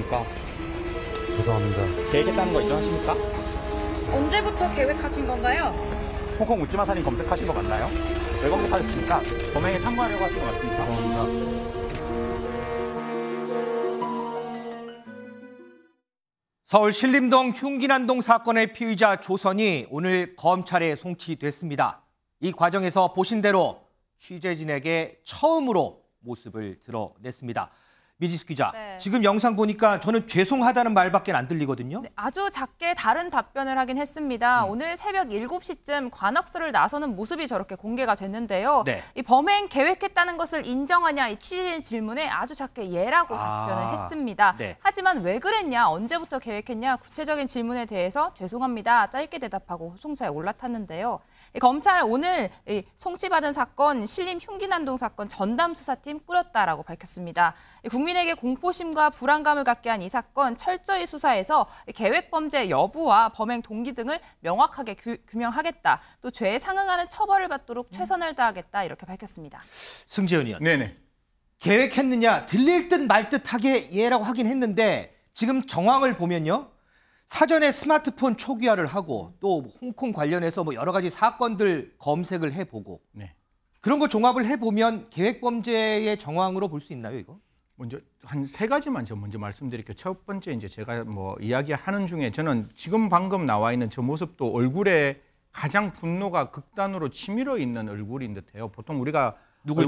안녕하십니까. 죄송합니다. 계획했다는 거 인정하십니까? 언제부터 계획하신 건가요? 홍콩 묻지마 살인 검색하신 거 맞나요? 왜 검색하셨습니까? 범행에 참고하려고 하신 거 맞습니까? 죄송합니다. 서울 신림동 흉기난동 사건의 피의자 조선이 오늘 검찰에 송치됐습니다. 이 과정에서 보신 대로 취재진에게 처음으로 모습을 드러냈습니다. 민지수 기자, 네. 지금 영상 보니까 저는 죄송하다는 말밖에 안 들리거든요. 네, 아주 작게 다른 답변을 하긴 했습니다. 오늘 새벽 7시쯤 관악서를 나서는 모습이 저렇게 공개가 됐는데요. 네. 이 범행 계획했다는 것을 인정하냐 이 취재진 질문에 아주 작게 예라고 답변을 했습니다. 네. 하지만 왜 그랬냐, 언제부터 계획했냐 구체적인 질문에 대해서 죄송합니다. 짧게 대답하고 소송차에 올라탔는데요. 검찰 오늘 송치받은 사건 신림 흉기난동 사건 전담 수사팀 꾸렸다라고 밝혔습니다. 국민에게 공포심과 불안감을 갖게 한 이 사건 철저히 수사해서 계획 범죄 여부와 범행 동기 등을 명확하게 규명하겠다. 또 죄에 상응하는 처벌을 받도록 최선을 다하겠다 이렇게 밝혔습니다. 승재현 의원. 네네. 계획했느냐 들릴 듯 말 듯하게 예라고 하긴 했는데 지금 정황을 보면요. 사전에 스마트폰 초기화를 하고 또 홍콩 관련해서 뭐 여러 가지 사건들 검색을 해보고 네. 그런 거 종합을 해보면 계획 범죄의 정황으로 볼 수 있나요, 이거? 먼저 한 세 가지만 저 먼저 말씀드릴게요. 첫 번째 이제 제가 뭐 이야기하는 중에 저는 지금 방금 나와 있는 저 모습도 얼굴에 가장 분노가 극단으로 치밀어 있는 얼굴인 듯해요. 보통 우리가 누구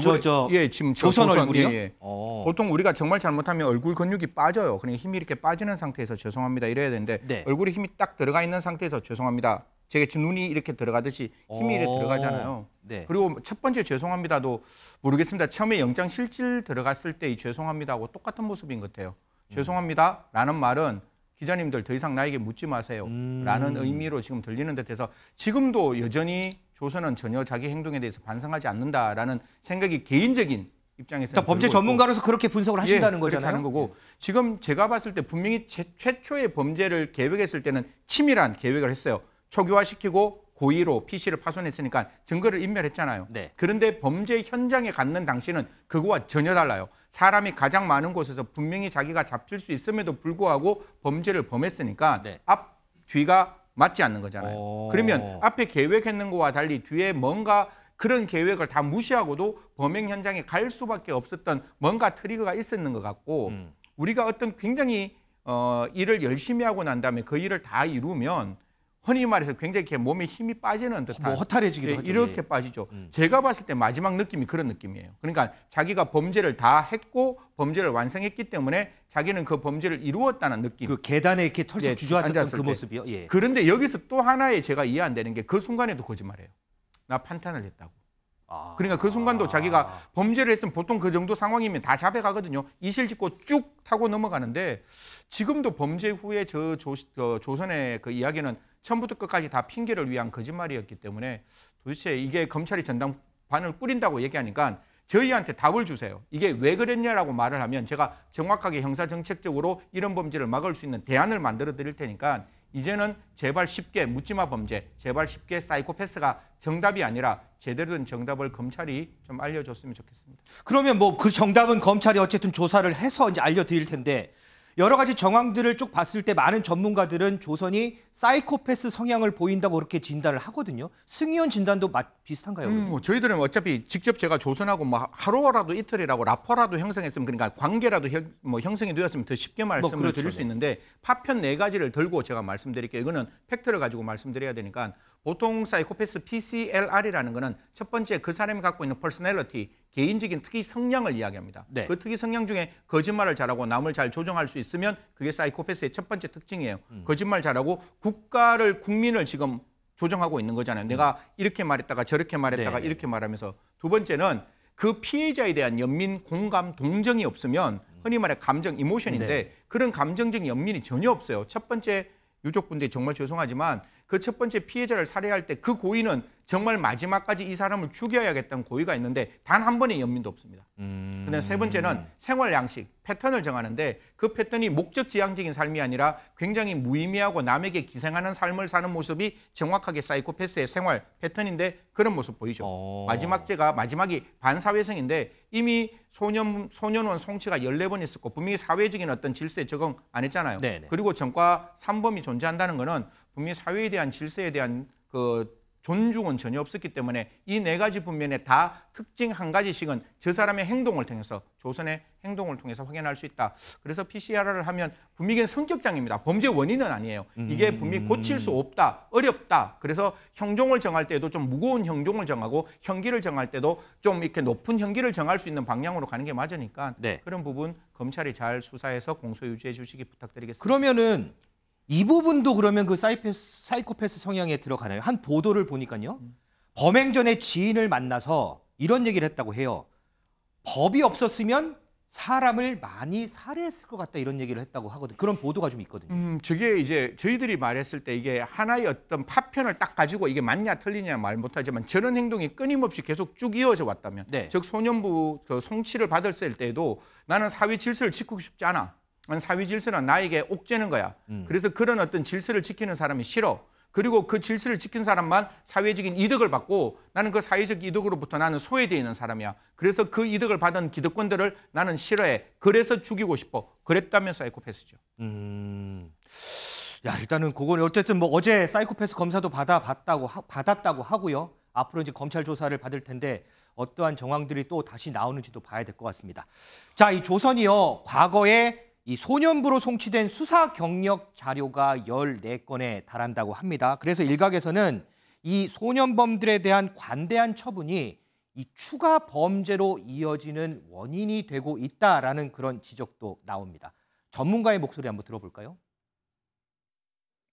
예, 지금 조선 얼굴이요? 예, 예. 보통 우리가 정말 잘못하면 얼굴 근육이 빠져요. 그러니까 힘이 이렇게 빠지는 상태에서 죄송합니다 이래야 되는데 네. 얼굴에 힘이 딱 들어가 있는 상태에서 죄송합니다. 제가 지금 눈이 이렇게 들어가듯이 힘이 이렇게 들어가잖아요. 네. 그리고 첫 번째 죄송합니다도 모르겠습니다. 처음에 영장 실질 들어갔을 때 이 죄송합니다하고 똑같은 모습인 것 같아요. 죄송합니다라는 말은 기자님들 더 이상 나에게 묻지 마세요 라는 의미로 지금 들리는 듯해서 지금도 여전히 조선은 전혀 자기 행동에 대해서 반성하지 않는다라는 생각이 개인적인 입장에서 그러니까 범죄 전문가로서 그렇게 분석을 하신다는 거잖아요. 하는 거고 지금 제가 봤을 때 분명히 최초의 범죄를 계획했을 때는 치밀한 계획을 했어요. 초기화시키고 고의로 PC를 파손했으니까 증거를 인멸했잖아요. 네. 그런데 범죄 현장에 갔는 당시는 그거와 전혀 달라요. 사람이 가장 많은 곳에서 분명히 자기가 잡힐 수 있음에도 불구하고 범죄를 범했으니까 네. 앞, 뒤가 맞지 않는 거잖아요. 그러면 앞에 계획했는 거와 달리 뒤에 뭔가 그런 계획을 다 무시하고도 범행 현장에 갈 수밖에 없었던 뭔가 트리거가 있었는 것 같고 우리가 어떤 굉장히 일을 열심히 하고 난 다음에 그 일을 다 이루면 흔히 말해서 굉장히 이렇게 몸에 힘이 빠지는 듯한 뭐 허탈해지기도 하죠. 이렇게 예. 빠지죠. 제가 봤을 때 마지막 느낌이 그런 느낌이에요. 그러니까 자기가 범죄를 다 했고 범죄를 완성했기 때문에 자기는 그 범죄를 이루었다는 느낌. 그 계단에 이렇게 털썩 예, 주저앉았던 앉았을 그 때. 모습이요. 예. 그런데 여기서 또 하나의 제가 이해 안 되는 게 그 순간에도 거짓말해요. 나 판단을 했다고. 그러니까 그 순간도 자기가 범죄를 했으면 보통 그 정도 상황이면 다 잡혀가거든요. 이실 짓고 쭉 타고 넘어가는데 지금도 범죄 후에 조선의 그 이야기는 처음부터 끝까지 다 핑계를 위한 거짓말이었기 때문에 도대체 이게 검찰이 전담반을 꾸린다고 얘기하니까 저희한테 답을 주세요. 이게 왜 그랬냐라고 말을 하면 제가 정확하게 형사정책적으로 이런 범죄를 막을 수 있는 대안을 만들어 드릴 테니까 이제는 제발 쉽게 묻지마 범죄, 제발 쉽게 사이코패스가 정답이 아니라 제대로 된 정답을 검찰이 좀 알려줬으면 좋겠습니다. 그러면 뭐 그 정답은 검찰이 어쨌든 조사를 해서 이제 알려드릴 텐데 여러 가지 정황들을 쭉 봤을 때 많은 전문가들은 조선이 사이코패스 성향을 보인다고 그렇게 진단을 하거든요. 승 의원 진단도 비슷한가요? 뭐 저희들은 어차피 직접 제가 조선하고 뭐 하루라도 이틀이라고 라포라도 형성했으면 그러니까 관계라도 형성이 되었으면 더 쉽게 말씀을 그렇죠, 드릴 수 네. 있는데 파편 4가지를 들고 제가 말씀드릴게요. 이거는 팩트를 가지고 말씀드려야 되니까 보통 사이코패스 PCLR이라는 거는 첫 번째 그 사람이 갖고 있는 퍼스널리티, 개인적인 특이 성향을 이야기합니다. 네. 그 특이 성향 중에 거짓말을 잘하고 남을 잘 조종할 수 있으면 그게 사이코패스의 첫 번째 특징이에요. 거짓말 잘하고 국민을 지금 조정하고 있는 거잖아요. 내가 이렇게 말했다가 저렇게 말했다가 네. 이렇게 말하면서 두 번째는 그 피해자에 대한 연민, 공감, 동정이 없으면 흔히 말해 감정, 이모션인데 네. 그런 감정적인 연민이 전혀 없어요. 첫 번째 유족분들이 정말 죄송하지만 그 첫 번째 피해자를 살해할 때 그 고의는 정말 마지막까지 이 사람을 죽여야겠다는 고의가 있는데 단 한 번의 연민도 없습니다. 근데 세 번째는 생활 양식, 패턴을 정하는데 그 패턴이 목적지향적인 삶이 아니라 굉장히 무의미하고 남에게 기생하는 삶을 사는 모습이 정확하게 사이코패스의 생활 패턴인데 그런 모습 보이죠. 마지막이 반사회성인데 이미 소년원 송치가 14번 있었고 분명히 사회적인 어떤 질서에 적응 안 했잖아요. 네네. 그리고 전과 3범이 존재한다는 거는 분명히 사회에 대한 질서에 대한 그 존중은 전혀 없었기 때문에 이 네 가지 분면에 다 특징 한 가지씩은 저 사람의 행동을 통해서 조선의 행동을 통해서 확인할 수 있다. 그래서 PCR을 하면 분명히 성격장애입니다. 범죄 원인은 아니에요. 이게 분명히 고칠 수 없다, 어렵다. 그래서 형종을 정할 때도 좀 무거운 형종을 정하고 형기를 정할 때도 좀 이렇게 높은 형기를 정할 수 있는 방향으로 가는 게 맞으니까 네. 그런 부분 검찰이 잘 수사해서 공소 유지해 주시기 부탁드리겠습니다. 그러면은 이 부분도 그러면 그 사이코패스 성향에 들어가나요? 한 보도를 보니까요. 범행 전에 지인을 만나서 이런 얘기를 했다고 해요. 법이 없었으면 사람을 많이 살해했을 것 같다 이런 얘기를 했다고 하거든요. 그런 보도가 좀 있거든요. 저게 이제 저희들이 말했을 때 이게 하나의 어떤 파편을 딱 가지고 이게 맞냐 틀리냐 말 못하지만 저런 행동이 끊임없이 계속 쭉 이어져 왔다면 네. 즉 소년부 그 송치를 받았을 때에도 나는 사회 질서를 지키고 싶지 않아. 사회 질서는 나에게 옥죄는 거야. 그래서 그런 어떤 질서를 지키는 사람이 싫어. 그리고 그 질서를 지킨 사람만 사회적인 이득을 받고 나는 그 사회적 이득으로부터 나는 소외되어 있는 사람이야. 그래서 그 이득을 받은 기득권들을 나는 싫어해. 그래서 죽이고 싶어. 그랬다면 사이코패스죠. 야, 일단은 그건 어쨌든 뭐 어제 사이코패스 검사도 받았다고 하고요. 앞으로 이제 검찰 조사를 받을 텐데 어떠한 정황들이 또 다시 나오는지도 봐야 될 것 같습니다. 자, 이 조선이요. 과거에 이 소년부로 송치된 수사 경력 자료가 14건에 달한다고 합니다. 그래서 일각에서는 이 소년범들에 대한 관대한 처분이 이 추가 범죄로 이어지는 원인이 되고 있다라는 그런 지적도 나옵니다. 전문가의 목소리 한번 들어볼까요?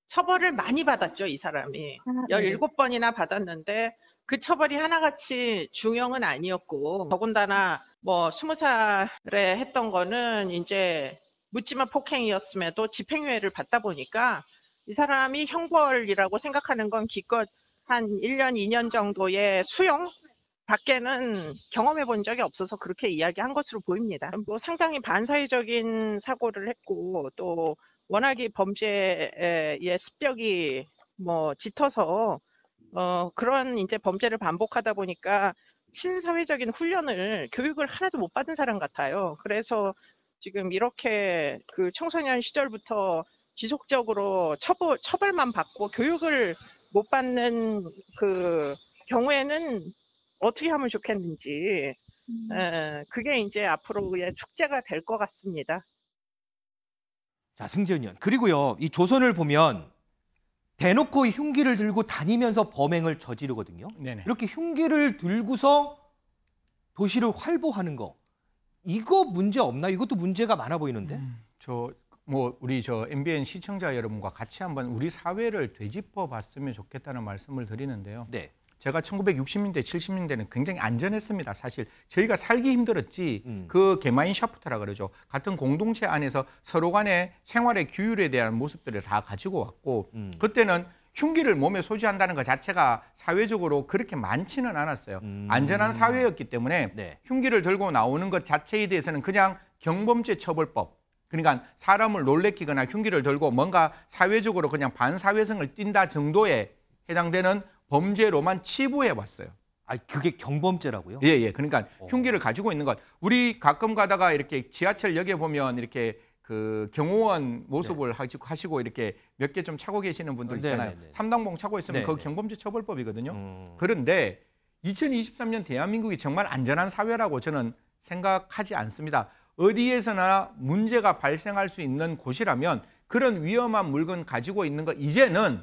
처벌을 많이 받았죠, 이 사람이. 17번이나 받았는데 그 처벌이 하나같이 중형은 아니었고 더군다나 뭐 20살에 했던 거는 이제 묻지마 폭행이었음에도 집행유예를 받다 보니까 이 사람이 형벌이라고 생각하는 건 기껏 한 1년, 2년 정도의 수용 밖에는 경험해 본 적이 없어서 그렇게 이야기한 것으로 보입니다. 뭐 상당히 반사회적인 사고를 했고 또 워낙에 범죄의 습벽이 뭐 짙어서 그런 이제 범죄를 반복하다 보니까 신사회적인 훈련을 교육을 하나도 못 받은 사람 같아요. 그래서 지금 이렇게 그 청소년 시절부터 지속적으로 처벌만 받고 교육을 못 받는 그 경우에는 어떻게 하면 좋겠는지 그게 이제 앞으로의 축제가 될 것 같습니다. 자, 승재원 의원. 그리고요. 이 조선을 보면 대놓고 흉기를 들고 다니면서 범행을 저지르거든요. 네네. 이렇게 흉기를 들고서 도시를 활보하는 거. 이거 문제 없나요? 이것도 문제가 많아 보이는데. 우리 MBN 시청자 여러분과 같이 한번 우리 사회를 되짚어 봤으면 좋겠다는 말씀을 드리는데요. 네. 제가 1960년대, 70년대는 굉장히 안전했습니다. 사실 저희가 살기 힘들었지 그 게마인샤프트라 그러죠. 같은 공동체 안에서 서로 간의 생활의 규율에 대한 모습들을 다 가지고 왔고 그때는 흉기를 몸에 소지한다는 것 자체가 사회적으로 그렇게 많지는 않았어요. 안전한 사회였기 때문에 네. 흉기를 들고 나오는 것 자체에 대해서는 그냥 경범죄 처벌법, 그러니까 사람을 놀래키거나 흉기를 들고 뭔가 사회적으로 그냥 반사회성을 띈다 정도에 해당되는 범죄로만 치부해 왔어요. 아, 그게 경범죄라고요? 예. 그러니까 흉기를 가지고 있는 것. 우리 가끔 가다가 이렇게 지하철역에 보면 이렇게 그 경호원 모습을 하시고 이렇게 몇 개 좀 차고 계시는 분들 있잖아요. 네네네. 삼당봉 차고 있으면 그거 경범죄 처벌법이거든요. 그런데 2023년 대한민국이 정말 안전한 사회라고 저는 생각하지 않습니다. 어디에서나 문제가 발생할 수 있는 곳이라면 그런 위험한 물건 가지고 있는 거 이제는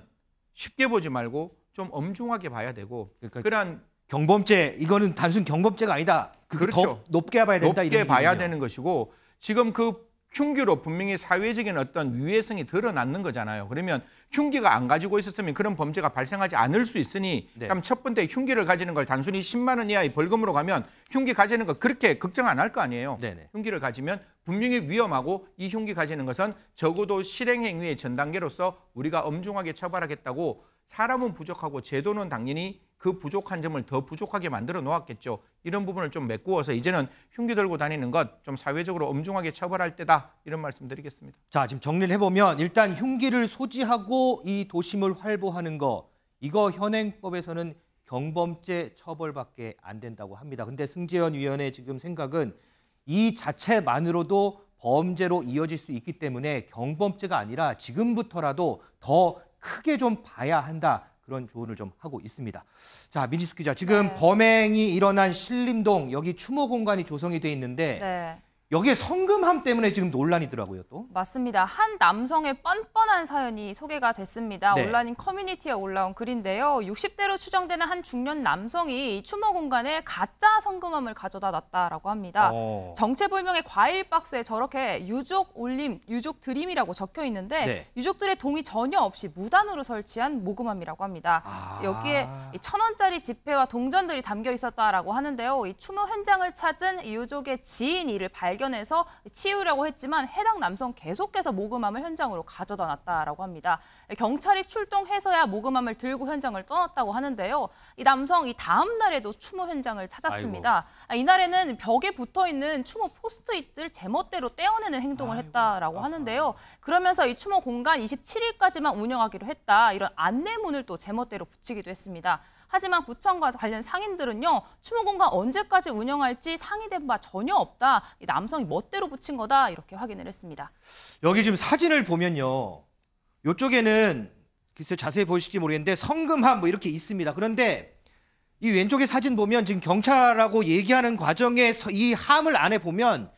쉽게 보지 말고 좀 엄중하게 봐야 되고 그러니까 그런 경범죄, 이거는 단순 경범죄가 아니다. 그렇죠. 더 높게 봐야 된다. 높게 이런 봐야 얘기군요. 되는 것이고 지금 그 흉기로 분명히 사회적인 어떤 위해성이 드러나는 거잖아요. 그러면 흉기가 안 가지고 있었으면 그런 범죄가 발생하지 않을 수 있으니 네. 그럼 첫 번째 흉기를 가지는 걸 단순히 10만 원 이하의 벌금으로 가면 흉기 가지는 거 그렇게 걱정 안 할 거 아니에요. 네네. 흉기를 가지면 분명히 위험하고 이 흉기 가지는 것은 적어도 실행행위의 전 단계로서 우리가 엄중하게 처벌하겠다고 사람은 부족하고 제도는 당연히 그 부족한 점을 더 부족하게 만들어 놓았겠죠. 이런 부분을 좀 메꾸어서 이제는 흉기 들고 다니는 것 좀 사회적으로 엄중하게 처벌할 때다. 이런 말씀 드리겠습니다. 자, 지금 정리를 해보면 일단 흉기를 소지하고 이 도심을 활보하는 거 이거 현행법에서는 경범죄 처벌밖에 안 된다고 합니다. 근데 승재현 위원의 지금 생각은 이 자체만으로도 범죄로 이어질 수 있기 때문에 경범죄가 아니라 지금부터라도 더 크게 좀 봐야 한다. 그런 조언을 좀 하고 있습니다. 자, 민지숙 기자, 지금 범행이 일어난 신림동 여기 추모 공간이 조성이 돼 있는데 네. 여기에 성금함 때문에 지금 논란이더라고요, 또. 맞습니다. 한 남성의 뻔뻔한 사연이 소개가 됐습니다. 네. 온라인 커뮤니티에 올라온 글인데요. 60대로 추정되는 한 중년 남성이 추모 공간에 가짜 성금함을 가져다 놨다라고 합니다. 정체불명의 과일 박스에 저렇게 유족 올림, 유족 드림이라고 적혀 있는데 네. 유족들의 동의 전혀 없이 무단으로 설치한 모금함이라고 합니다. 여기에 1,000원짜리 지폐와 동전들이 담겨 있었다라고 하는데요. 이 추모 현장을 찾은 이 유족의 지인이 이를 발견해서 치우려고 했지만 해당 남성 계속해서 모금함을 현장으로 가져다 놨다라고 합니다. 경찰이 출동해서야 모금함을 들고 현장을 떠났다고 하는데요. 이 남성 이 다음 날에도 추모 현장을 찾았습니다. 이날에는 벽에 붙어있는 추모 포스트잇을 제멋대로 떼어내는 행동을 했다라고 하는데요. 그러면서 이 추모 공간 27일까지만 운영하기로 했다. 이런 안내문을 또 제멋대로 붙이기도 했습니다. 하지만 구청과 관련 상인들은요. 추모 공간 언제까지 운영할지 상의된 바 전혀 없다. 이 남성이 멋대로 붙인 거다. 이렇게 확인을 했습니다. 여기 지금 사진을 보면요. 이쪽에는 글쎄 자세히 보실지 모르겠는데 성금함 뭐 이렇게 있습니다. 그런데 이 왼쪽에 사진 보면 지금 경찰하고 얘기하는 과정에 이 함을 안에 보면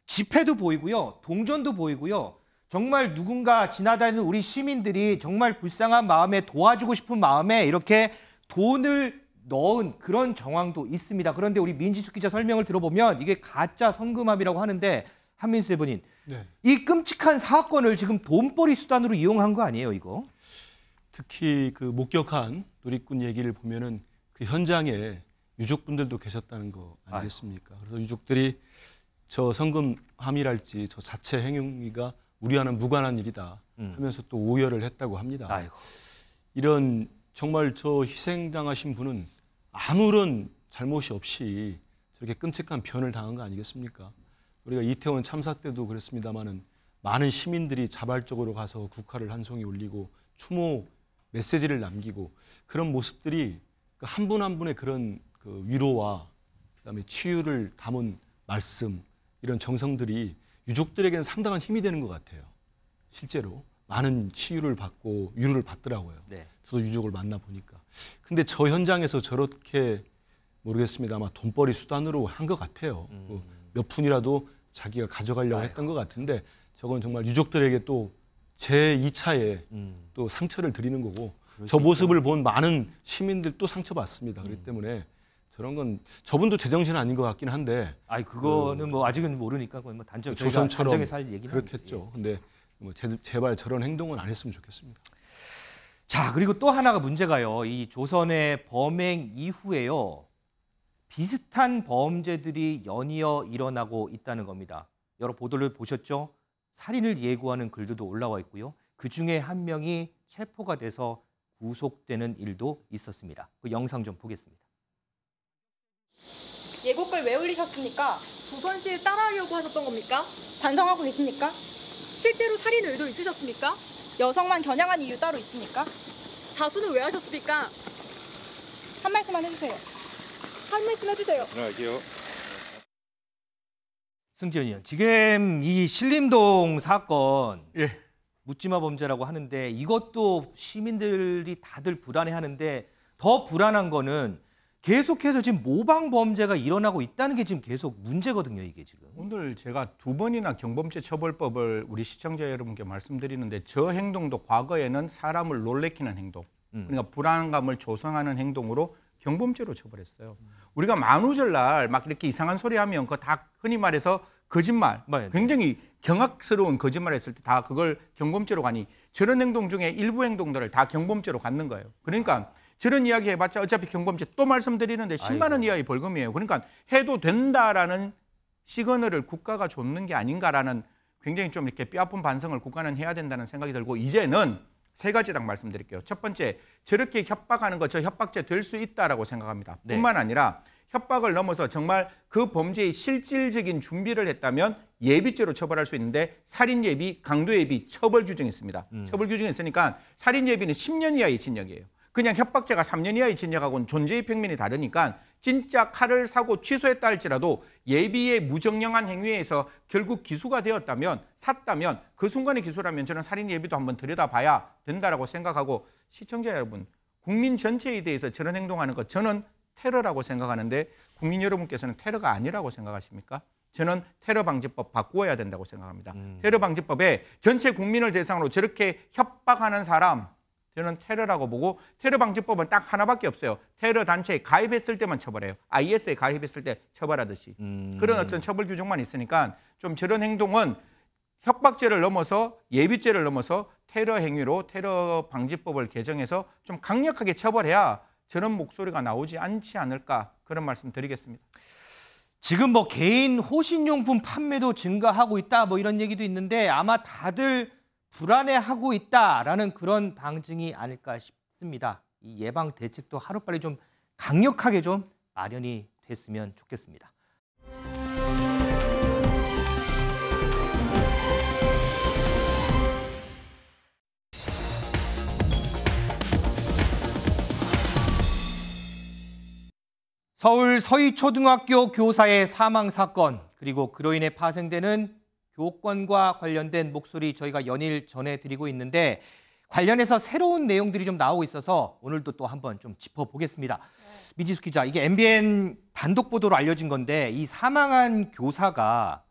지폐도 보이고요. 동전도 보이고요. 정말 누군가 지나다니는 우리 시민들이 정말 불쌍한 마음에 도와주고 싶은 마음에 이렇게 돈을 넣은 그런 정황도 있습니다. 그런데 우리 민지숙 기자 설명을 들어보면 이게 가짜 성금함이라고 하는데 한민수 대변인, 네. 이 끔찍한 사건을 지금 돈벌이 수단으로 이용한 거 아니에요, 이거? 특히 그 목격한 누리꾼 얘기를 보면은 그 현장에 유족분들도 계셨다는 거 아니겠습니까? 그래서 유족들이 저 성금함이랄지 저 자체 행위가 우리와는 무관한 일이다 하면서 또 오열을 했다고 합니다. 아이고. 이런 정말 저 희생당하신 분은 아무런 잘못이 없이 저렇게 끔찍한 변을 당한 거 아니겠습니까? 우리가 이태원 참사 때도 그랬습니다마는 많은 시민들이 자발적으로 가서 국화를 한 송이 올리고 추모 메시지를 남기고 그런 모습들이 한 분 한 분의 그런 그 위로와 그다음에 치유를 담은 말씀 이런 정성들이 유족들에게는 상당한 힘이 되는 것 같아요. 실제로 많은 치유를 받고 위로를 받더라고요. 네. 저도 유족을 만나 보니까. 근데 저 현장에서 저렇게 모르겠습니다. 아마 돈벌이 수단으로 한 것 같아요. 몇 푼이라도 자기가 가져가려고 했던 것 같은데 저건 정말 유족들에게 또 제2차에 또 상처를 드리는 거고 저 모습을 본 많은 시민들 또 상처받습니다. 그렇기 때문에 저런 건 저분도 제정신 아닌 것 같긴 한데 아이 그거는 뭐 아직은 모르니까 뭐 단정 조선처럼 단정해서 할 얘기는 그렇겠죠. 근데 뭐 제발 저런 행동은 안 했으면 좋겠습니다. 자, 그리고 또 하나가 문제가요. 이 조선의 범행 이후에요. 비슷한 범죄들이 연이어 일어나고 있다는 겁니다. 여러 보도를 보셨죠? 살인을 예고하는 글들도 올라와 있고요. 그중에 한 명이 체포가 돼서 구속되는 일도 있었습니다. 그 영상 좀 보겠습니다. 예고글 왜 올리셨습니까? 조선시에 따라하려고 하셨던 겁니까? 반성하고 계십니까? 실제로 살인 의도 있으셨습니까? 여성만 겨냥한 이유 따로 있습니까? 자수는 왜 하셨습니까? 한 말씀만 해주세요. 한 말씀 해주세요. 할게요. 승지현 의원, 지금 이 신림동 사건 예. 묻지마 범죄라고 하는데 이것도 시민들이 다들 불안해하는데 더 불안한 거는 계속해서 지금 모방 범죄가 일어나고 있다는 게 지금 계속 문제거든요, 이게 지금. 오늘 제가 2번이나 경범죄 처벌법을 우리 시청자 여러분께 말씀드리는데 저 행동도 과거에는 사람을 놀래키는 행동, 그러니까 불안감을 조성하는 행동으로 경범죄로 처벌했어요. 우리가 만우절날 막 이렇게 이상한 소리 하면 그거 다 흔히 말해서 거짓말, 굉장히 경악스러운 거짓말 했을 때 다 그걸 경범죄로 가니 저런 행동 중에 일부 행동들을 다 경범죄로 갖는 거예요. 그러니까 저런 이야기 해봤자 어차피 경범죄 또 말씀드리는데 10만 원 이하의 벌금이에요. 그러니까 해도 된다라는 시그널을 국가가 줬는 게 아닌가라는 굉장히 좀 이렇게 뼈아픈 반성을 국가는 해야 된다는 생각이 들고 이제는 세 가지 딱 말씀드릴게요. 첫 번째, 저렇게 협박하는 거 저 협박죄 될 수 있다라고 생각합니다. 네. 뿐만 아니라 협박을 넘어서 정말 그 범죄의 실질적인 준비를 했다면 예비죄로 처벌할 수 있는데 살인 예비, 강도 예비 처벌 규정이 있습니다. 처벌 규정이 있으니까 살인 예비는 10년 이하의 징역이에요. 그냥 협박죄가 3년 이하의 징역하고는 존재의 평면이 다르니까 진짜 칼을 사고 취소했다 할지라도 예비의 무정령한 행위에서 결국 기수가 되었다면, 샀다면 그 순간의 기수라면 저는 살인 예비도 한번 들여다봐야 된다라고 생각하고, 시청자 여러분, 국민 전체에 대해서 저런 행동하는 것 저는 테러라고 생각하는데 국민 여러분께서는 테러가 아니라고 생각하십니까? 저는 테러방지법 바꾸어야 된다고 생각합니다. 테러방지법에 전체 국민을 대상으로 저렇게 협박하는 사람, 저는 테러라고 보고, 테러방지법은 딱 하나밖에 없어요. 테러 단체에 가입했을 때만 처벌해요. IS에 가입했을 때 처벌하듯이. 그런 어떤 처벌 규정만 있으니까 좀 저런 행동은 협박죄를 넘어서 예비죄를 넘어서 테러 행위로 테러방지법을 개정해서 좀 강력하게 처벌해야 저런 목소리가 나오지 않지 않을까, 그런 말씀 드리겠습니다. 지금 뭐 개인 호신용품 판매도 증가하고 있다 뭐 이런 얘기도 있는데 아마 다들 불안해하고 있다라는 그런 방증이 아닐까 싶습니다. 이 예방 대책도 하루빨리 좀 강력하게 좀 마련이 됐으면 좋겠습니다. 서울 서희초등학교 교사의 사망 사건, 그리고 그로 인해 파생되는 교권과 관련된 목소리 저희가 연일 전해드리고 있는데, 관련해서 새로운 내용들이 좀 나오고 있어서 오늘도 또 한번 좀 짚어보겠습니다. 민지숙 기자, 이게 MBN 단독 보도로 알려진 건데 이 사망한 교사가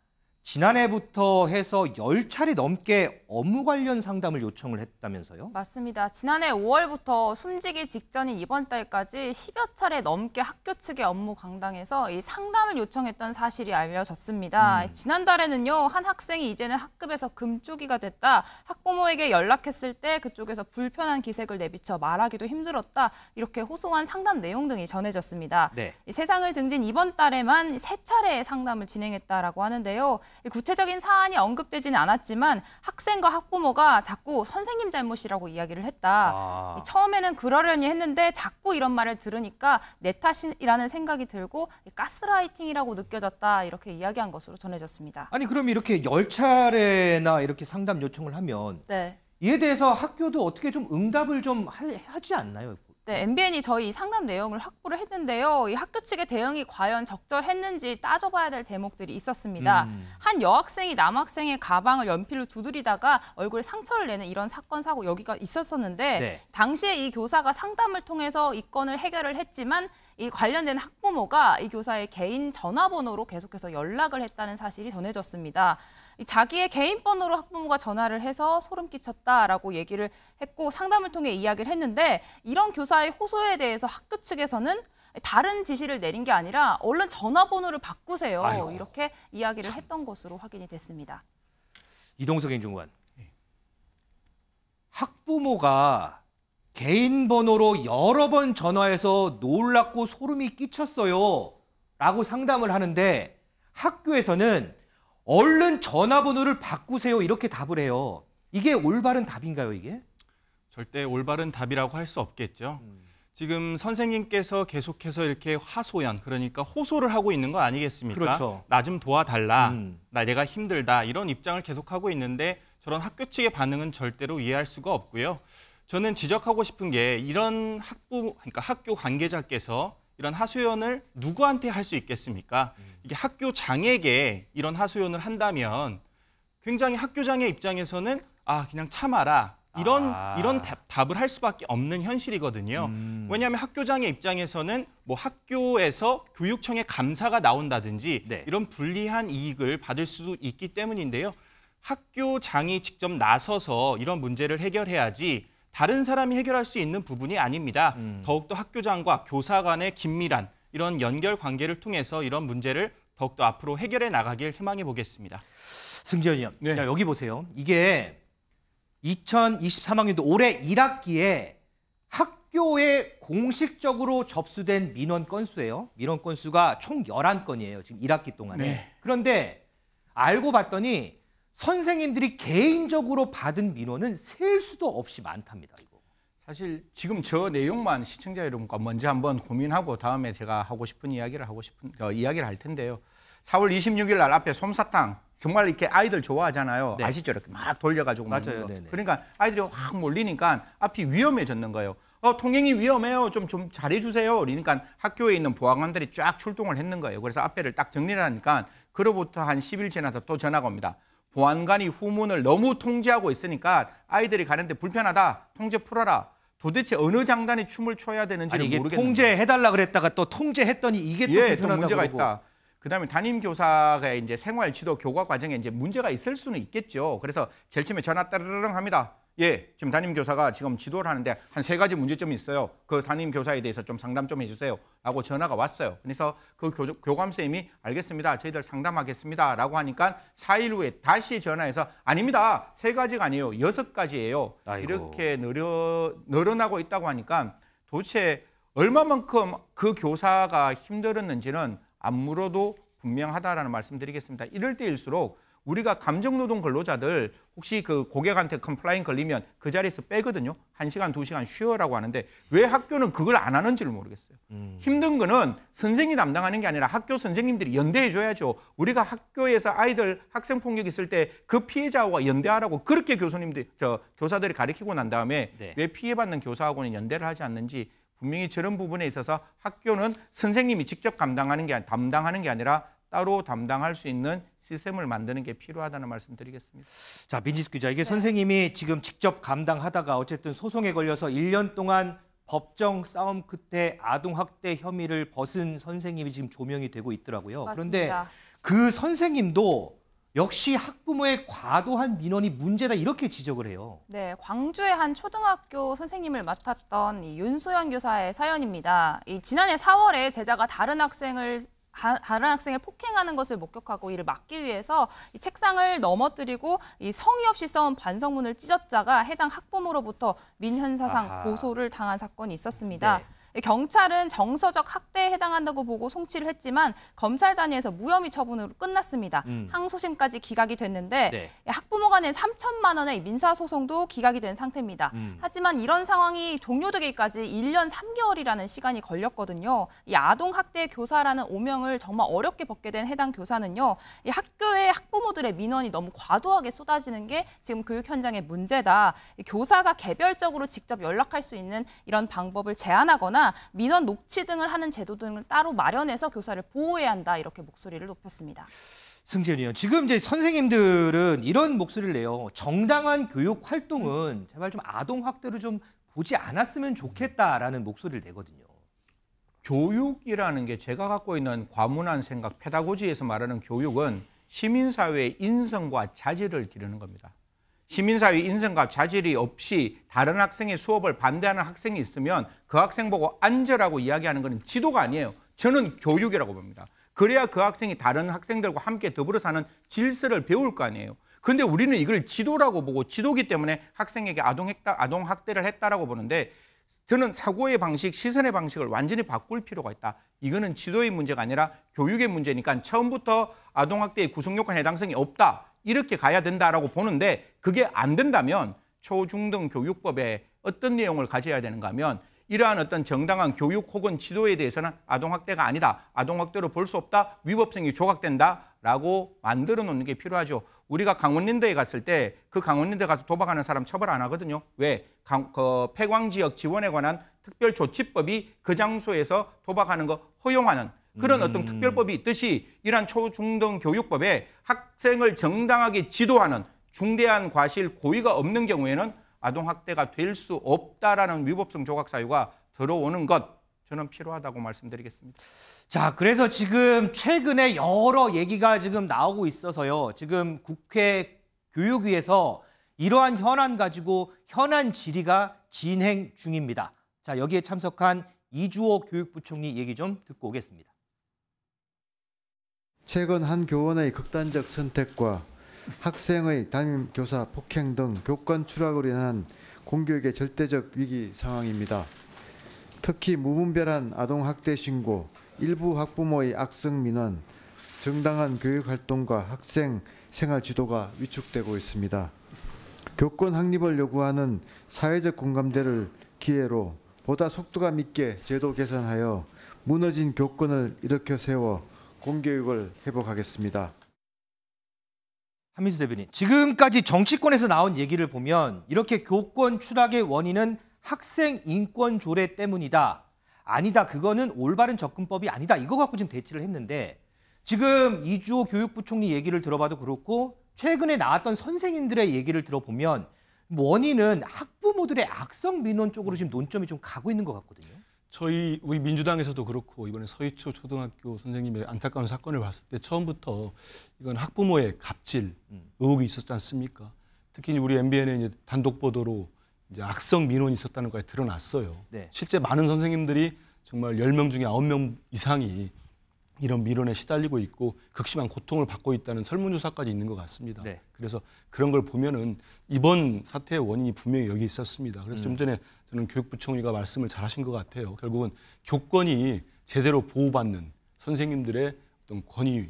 지난해부터 해서 10차례 넘게 업무 관련 상담을 요청을 했다면서요? 맞습니다. 지난해 5월부터 숨지기 직전인 이번 달까지 10여 차례 넘게 학교 측의 업무 강당에서 이 상담을 요청했던 사실이 알려졌습니다. 지난달에는요, 한 학생이 이제는 학급에서 금쪽이가 됐다, 학부모에게 연락했을 때 그쪽에서 불편한 기색을 내비쳐 말하기도 힘들었다, 이렇게 호소한 상담 내용 등이 전해졌습니다. 네. 이 세상을 등진 이번 달에만 3차례의 상담을 진행했다라고 하는데요. 구체적인 사안이 언급되지는 않았지만 학생과 학부모가 자꾸 선생님 잘못이라고 이야기를 했다. 처음에는 그러려니 했는데 자꾸 이런 말을 들으니까 내 탓이라는 생각이 들고 가스라이팅이라고 느껴졌다, 이렇게 이야기한 것으로 전해졌습니다. 아니 그럼 이렇게 10차례나 이렇게 상담 요청을 하면 네. 이에 대해서 학교도 어떻게 좀 응답을 좀 하지 않나요? 네, MBN이 저희 상담 내용을 확보를 했는데요. 이 학교 측의 대응이 과연 적절했는지 따져봐야 될 대목들이 있었습니다. 한 여학생이 남학생의 가방을 연필로 두드리다가 얼굴에 상처를 내는 이런 사건, 사고 여기가 있었었는데 네. 당시에 이 교사가 상담을 통해서 이 건을 해결을 했지만 이 관련된 학부모가 이 교사의 개인 전화번호로 계속해서 연락을 했다는 사실이 전해졌습니다. 자기의 개인 번호로 학부모가 전화를 해서 소름 끼쳤다라고 얘기를 했고 상담을 통해 이야기를 했는데, 이런 교사의 호소에 대해서 학교 측에서는 다른 지시를 내린 게 아니라 얼른 전화번호를 바꾸세요. 아이고, 이렇게 이야기를 했던 것으로 확인이 됐습니다. 이동석 행정관, 학부모가 개인 번호로 여러 번 전화해서 놀랍고 소름이 끼쳤어요 라고 상담을 하는데 학교에서는 얼른 전화번호를 바꾸세요 이렇게 답을 해요. 이게 올바른 답인가요, 이게? 절대 올바른 답이라고 할 수 없겠죠. 지금 선생님께서 계속해서 이렇게 하소연, 그러니까 호소를 하고 있는 거 아니겠습니까? 그렇죠. 나 좀 도와달라, 내가 힘들다, 이런 입장을 계속하고 있는데 저런 학교 측의 반응은 절대로 이해할 수가 없고요. 저는 지적하고 싶은 게 이런 그러니까 학교 관계자께서 이런 하소연을 누구한테 할 수 있겠습니까? 이게 학교장에게 이런 하소연을 한다면 굉장히 학교장의 입장에서는 그냥 참아라, 이런 답을 할 수밖에 없는 현실이거든요. 왜냐하면 학교장의 입장에서는 뭐 학교에서 교육청에 감사가 나온다든지 네. 이런 불리한 이익을 받을 수 있기 때문인데요. 학교장이 직접 나서서 이런 문제를 해결해야지 다른 사람이 해결할 수 있는 부분이 아닙니다. 더욱더 학교장과 교사 간의 긴밀한 이런 연결 관계를 통해서 이런 문제를 더욱더 앞으로 해결해 나가길 희망해 보겠습니다. 승지현 의원, 네. 자, 여기 보세요. 이게 2023학년도 올해 1학기에 학교에 공식적으로 접수된 민원 건수예요. 민원 건수가 총 11건이에요. 지금 1학기 동안에. 네. 그런데 알고 봤더니 선생님들이 개인적으로 받은 민원은 셀 수도 없이 많답니다. 이거. 사실 지금 저 내용만 시청자 여러분과 먼저 한번 고민하고 다음에 제가 하고 싶은 이야기를 할 텐데요. 4월 26일 날 앞에 솜사탕 정말 이렇게 아이들 좋아하잖아요. 네. 아시죠? 이렇게 막 돌려가지고 먹는 맞아요. 거. 네네. 그러니까 아이들이 확 몰리니까 앞이 위험해졌는 거예요. 통행이 위험해요. 좀 잘해주세요. 그러니까 학교에 있는 보안관들이 쫙 출동을 했는 거예요. 그래서 앞에를 딱 정리를 하니까 그로부터 한 10일 지나서 또 전화가 옵니다. 보안관이 후문을 너무 통제하고 있으니까 아이들이 가는데 불편하다. 통제 풀어라. 도대체 어느 장단에 춤을 춰야 되는지를 아니, 이게 모르겠는데. 통제해달라 그랬다가 또 통제했더니 이게 또 또 불편하다고 문제가 그러고. 있다. 그다음에 담임 교사가 이제 생활 지도 교과 과정에 이제 문제가 있을 수는 있겠죠. 그래서 제일 처음에 전화 따르릉 합니다. 예, 지금 담임 교사가 지금 지도를 하는데 한 3가지 문제점이 있어요. 그 담임 교사에 대해서 좀 상담 좀 해주세요. 라고 전화가 왔어요. 그래서 그 교감 선생님이 알겠습니다. 저희들 상담하겠습니다. 라고 하니까 4일 후에 다시 전화해서 아닙니다. 3가지가 아니에요. 6가지예요. 아이고. 이렇게 늘어나고 있다고 하니까 도대체 얼마만큼 그 교사가 힘들었는지는 안 물어도 분명하다라는 말씀드리겠습니다. 이럴 때일수록 우리가 감정노동 근로자들 혹시 그 고객한테 컴플라인 걸리면 그 자리에서 빼거든요. 1시간, 2시간 쉬어라고 하는데 왜 학교는 그걸 안 하는지를 모르겠어요. 힘든 거는 선생님이 담당하는 게 아니라 학교 선생님들이 연대해 줘야죠. 우리가 학교에서 아이들 학생 폭력 있을 때 그 피해자와 연대하라고 그렇게 교사들이 가르치고 난 다음에 네. 왜 피해받는 교사하고는 연대를 하지 않는지 분명히 저런 부분에 있어서 학교는 선생님이 직접 담당하는 게 아니라 따로 담당할 수 있는 시스템을 만드는 게 필요하다는 말씀 드리겠습니다. 자, 민지숙 기자, 이게 선생님이 지금 직접 감당하다가 어쨌든 소송에 걸려서 1년 동안 법정 싸움 끝에 아동학대 혐의를 벗은 선생님이 지금 조명이 되고 있더라고요. 맞습니다. 그런데 그 선생님도 역시 학부모의 과도한 민원이 문제다 이렇게 지적을 해요. 네, 광주의 한 초등학교 선생님을 맡았던 이 윤소연 교사의 사연입니다. 지난해 4월에 제자가 다른 학생을 폭행하는 것을 목격하고 이를 막기 위해서 이 책상을 넘어뜨리고 이 성의 없이 써온 반성문을 찢었자가 해당 학부모로부터 민형사상 아하. 고소를 당한 사건이 있었습니다. 네. 경찰은 정서적 학대에 해당한다고 보고 송치를 했지만 검찰 단위에서 무혐의 처분으로 끝났습니다. 항소심까지 기각이 됐는데 네. 학부모가 낸 3천만 원의 민사소송도 기각이 된 상태입니다. 하지만 이런 상황이 종료되기까지 1년 3개월이라는 시간이 걸렸거든요. 이 아동학대 교사라는 오명을 정말 어렵게 벗게 된 해당 교사는요. 이 학교의 학부모들의 민원이 너무 과도하게 쏟아지는 게 지금 교육 현장의 문제다. 이 교사가 개별적으로 직접 연락할 수 있는 이런 방법을 제한하거나 민원 녹취 등을 하는 제도 등을 따로 마련해서 교사를 보호해야 한다. 이렇게 목소리를 높였습니다. 승재현 의원, 지금 이제 선생님들은 이런 목소리를 내요. 정당한 교육 활동은 제발 좀 아동 학대로 좀 보지 않았으면 좋겠다라는 목소리를 내거든요. 교육이라는 게 제가 갖고 있는 과문한 생각, 페다고지에서 말하는 교육은 시민사회의 인성과 자질을 기르는 겁니다. 시민사회의 인성과 자질이 없이 다른 학생의 수업을 반대하는 학생이 있으면 그 학생 보고 앉으라고 이야기하는 것은 지도가 아니에요. 저는 교육이라고 봅니다. 그래야 그 학생이 다른 학생들과 함께 더불어 사는 질서를 배울 거 아니에요. 그런데 우리는 이걸 지도라고 보고 지도기 때문에 학생에게 아동학대를 했다라고 보는데 저는 사고의 방식, 시선의 방식을 완전히 바꿀 필요가 있다. 이거는 지도의 문제가 아니라 교육의 문제니까 처음부터 아동학대의 구성요건 해당성이 없다. 이렇게 가야 된다라고 보는데 그게 안 된다면 초중등 교육법에 어떤 내용을 가져야 되는가 하면 이러한 어떤 정당한 교육 혹은 지도에 대해서는 아동학대가 아니다. 아동학대로 볼 수 없다. 위법성이 조각된다라고 만들어 놓는 게 필요하죠. 우리가 강원랜드에 갔을 때 그 강원랜드 가서 도박하는 사람 처벌 안 하거든요. 왜? 폐광지역 지원에 관한 특별조치법이 그 장소에서 도박하는 거 허용하는 그런 어떤 특별법이 있듯이 이러한 초중등 교육법에 학생을 정당하게 지도하는 중대한 과실 고의가 없는 경우에는 아동학대가 될 수 없다라는 위법성 조각 사유가 들어오는 것 저는 필요하다고 말씀드리겠습니다. 자, 그래서 지금 최근에 여러 얘기가 지금 나오고 있어서요. 지금 국회 교육위에서 이러한 현안 가지고 현안 질의가 진행 중입니다. 자, 여기에 참석한 이주호 교육부총리 얘기 좀 듣고 오겠습니다. 최근 한 교원의 극단적 선택과 학생의 담임 교사 폭행 등 교권 추락으로 인한 공교육의 절대적 위기 상황입니다. 특히 무분별한 아동학대 신고, 일부 학부모의 악성 민원, 정당한 교육 활동과 학생 생활 지도가 위축되고 있습니다. 교권 확립을 요구하는 사회적 공감대를 기회로 보다 속도감 있게 제도 개선하여 무너진 교권을 일으켜 세워 공교육을 회복하겠습니다. 한민수 대변인, 지금까지 정치권에서 나온 얘기를 보면 이렇게 교권 추락의 원인은 학생 인권 조례 때문이다. 아니다. 그거는 올바른 접근법이 아니다. 이거 갖고 지금 대치를 했는데 지금 이주호 교육부 총리 얘기를 들어봐도 그렇고 최근에 나왔던 선생님들의 얘기를 들어보면 원인은 학부모들의 악성 민원 쪽으로 지금 논점이 좀 가고 있는 것 같거든요. 우리 민주당에서도 그렇고 이번에 서희초 초등학교 선생님의 안타까운 사건을 봤을 때 처음부터 이건 학부모의 갑질 의혹이 있었지 않습니까? 특히 우리 MBN의 이제 단독 보도로 이제 악성 민원이 있었다는 것까지 드러났어요. 네. 실제 많은 선생님들이 정말 10명 중에 9명 이상이 이런 민원에 시달리고 있고 극심한 고통을 받고 있다는 설문조사까지 있는 것 같습니다. 네. 그래서 그런 걸 보면은 이번 사태의 원인이 분명히 여기 있었습니다. 그래서 좀 전에 저는 교육부 총리가 말씀을 잘하신 것 같아요. 결국은 교권이 제대로 보호받는 선생님들의 어떤 권위,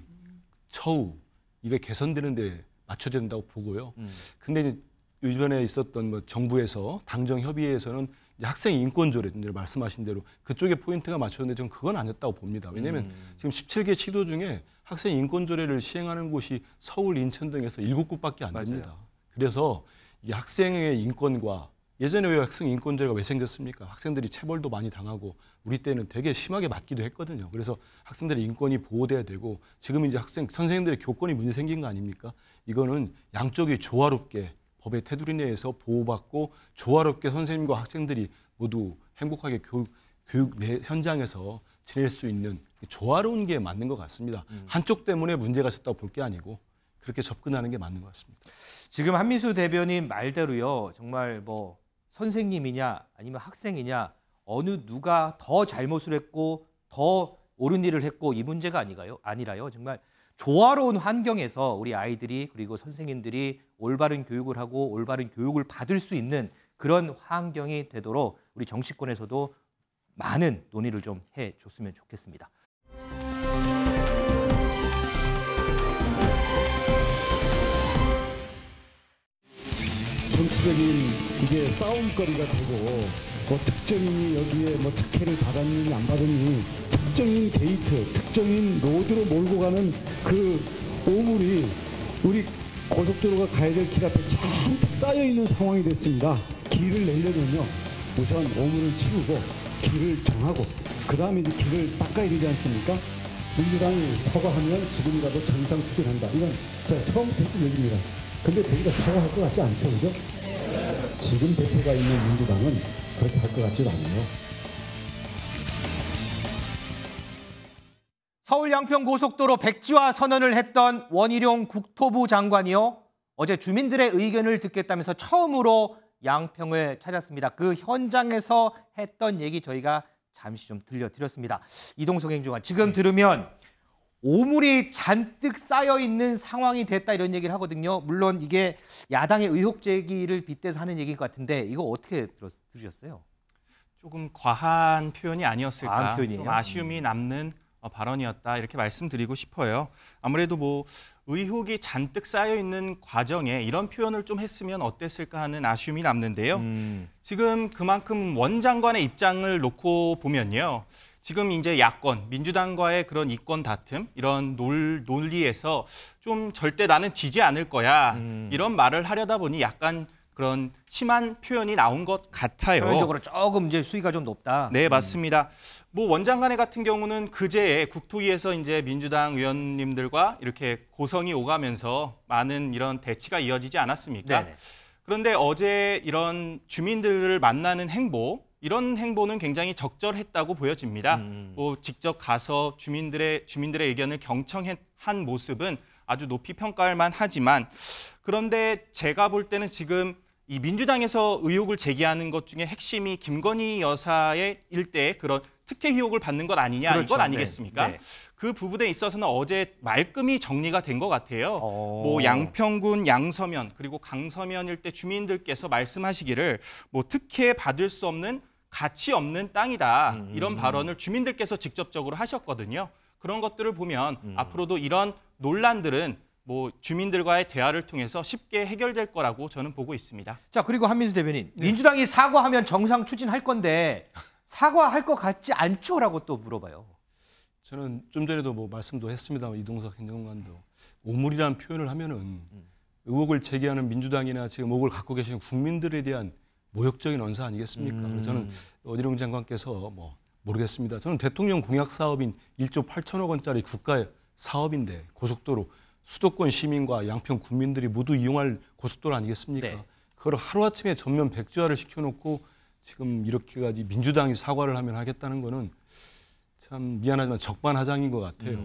처우 이게 개선되는 데 맞춰야 된다고 보고요. 근데 이제 이번에 있었던 뭐 정부에서 당정협의회에서는 이제 학생 인권조례 말씀하신 대로 그쪽에 포인트가 맞췄는데 저는 그건 아니었다고 봅니다. 왜냐하면 지금 17개 시도 중에 학생 인권조례를 시행하는 곳이 서울, 인천 등에서 7곳밖에 안 됩니다. 맞아요. 그래서 이 학생의 인권과 예전에 왜 학생 인권조례가 왜 생겼습니까? 학생들이 체벌도 많이 당하고 우리 때는 되게 심하게 맞기도 했거든요. 그래서 학생들의 인권이 보호돼야 되고 지금 이제 선생님들의 교권이 문제 생긴 거 아닙니까? 이거는 양쪽이 조화롭게 법의 테두리 내에서 보호받고 조화롭게 선생님과 학생들이 모두 행복하게 교육 현장에서 지낼 수 있는 조화로운 게 맞는 것 같습니다. 한쪽 때문에 문제가 있었다고 볼 게 아니고 그렇게 접근하는 게 맞는 것 같습니다. 지금 한민수 대변인 말대로요. 정말 뭐 선생님이냐 아니면 학생이냐 어느 누가 더 잘못을 했고 더 옳은 일을 했고 이 문제가 아니라요. 정말 조화로운 환경에서 우리 아이들이 그리고 선생님들이 올바른 교육을 하고 올바른 교육을 받을 수 있는 그런 환경이 되도록 우리 정치권에서도 많은 논의를 좀 해줬으면 좋겠습니다. 정치적인 이게 싸움거리가 되고 뭐 특정인이 여기에 뭐 특혜를 받았니 안 받았니 특정인 게이트, 특정인 로드로 몰고 가는 그 오물이 우리 고속도로가 가야 될 길 앞에 잔뜩 쌓여있는 상황이 됐습니다. 길을 내려면요 우선 오물을 치우고 길을 정하고 그 다음에 이제 길을 닦아야 되지 않습니까? 민주당이 사과하면 지금이라도 정상 추진한다. 이건 제가 처음부터 했던 얘기입니다. 근데 대기가 사과할 것 같지 않죠, 그죠? 지금 대표가 있는 민주당은 그렇게 할 것 같지도 않아요. 서울 양평고속도로 백지화 선언을 했던 원희룡 국토부 장관이요. 어제 주민들의 의견을 듣겠다면서 처음으로 양평을 찾았습니다. 그 현장에서 했던 얘기 저희가 잠시 좀 들려드렸습니다. 이동석 행정관, 지금 들으면 오물이 잔뜩 쌓여있는 상황이 됐다 이런 얘기를 하거든요. 물론 이게 야당의 의혹 제기를 빗대서 하는 얘기인 것 같은데 이거 어떻게 들으셨어요? 조금 과한 표현이 아니었을까. 과한 표현이에요? 좀 아쉬움이 남는 발언이었다 이렇게 말씀드리고 싶어요. 아무래도 뭐 의혹이 잔뜩 쌓여 있는 과정에 이런 표현을 좀 했으면 어땠을까 하는 아쉬움이 남는데요. 지금 그만큼 원 장관의 입장을 놓고 보면요. 지금 이제 야권, 민주당과의 그런 이권 다툼, 이런 논리에서 좀 절대 나는 지지 않을 거야. 이런 말을 하려다 보니 약간 그런 심한 표현이 나온 것 같아요. 표현적으로 조금 이제 수위가 좀 높다. 네, 맞습니다. 뭐 원장관의 같은 경우는 그제에 국토위에서 이제 민주당 의원님들과 이렇게 고성이 오가면서 많은 이런 대치가 이어지지 않았습니까? 네네. 그런데 어제 이런 주민들을 만나는 행보, 이런 행보는 굉장히 적절했다고 보여집니다. 뭐 직접 가서 주민들의 의견을 경청한 모습은 아주 높이 평가할 만하지만 그런데 제가 볼 때는 지금 이 민주당에서 의혹을 제기하는 것 중에 핵심이 김건희 여사의 일대에 그런 특혜 의혹을 받는 것 아니냐 그렇죠. 이건 아니겠습니까? 네. 그 부분에 있어서는 어제 말끔히 정리가 된 것 같아요. 뭐 양평군 양서면 그리고 강서면 일대 주민들께서 말씀하시기를 뭐 특혜 받을 수 없는 가치 없는 땅이다. 이런 발언을 주민들께서 직접적으로 하셨거든요. 그런 것들을 보면 앞으로도 이런 논란들은 뭐 주민들과의 대화를 통해서 쉽게 해결될 거라고 저는 보고 있습니다. 자, 그리고 한민수 대변인, 민주당이 사과하면 정상 추진할 건데 사과할 것 같지 않죠라고 또 물어봐요. 저는 좀 전에도 뭐 말씀도 했습니다만 이동석 행정관도 오물이라는 표현을 하면은 의혹을 제기하는 민주당이나 지금 의혹을 갖고 계시는 국민들에 대한 모욕적인 언사 아니겠습니까? 그래서 저는 원희룡 장관께서 뭐 모르겠습니다. 저는 대통령 공약 사업인 1조 8천억 원짜리 국가 사업인데 고속도로 수도권 시민과 양평 국민들이 모두 이용할 고속도로 아니겠습니까? 네. 그걸 하루아침에 전면 백지화를 시켜놓고 지금 이렇게까지 민주당이 사과를 하면 하겠다는 거는 참 미안하지만 적반하장인 것 같아요.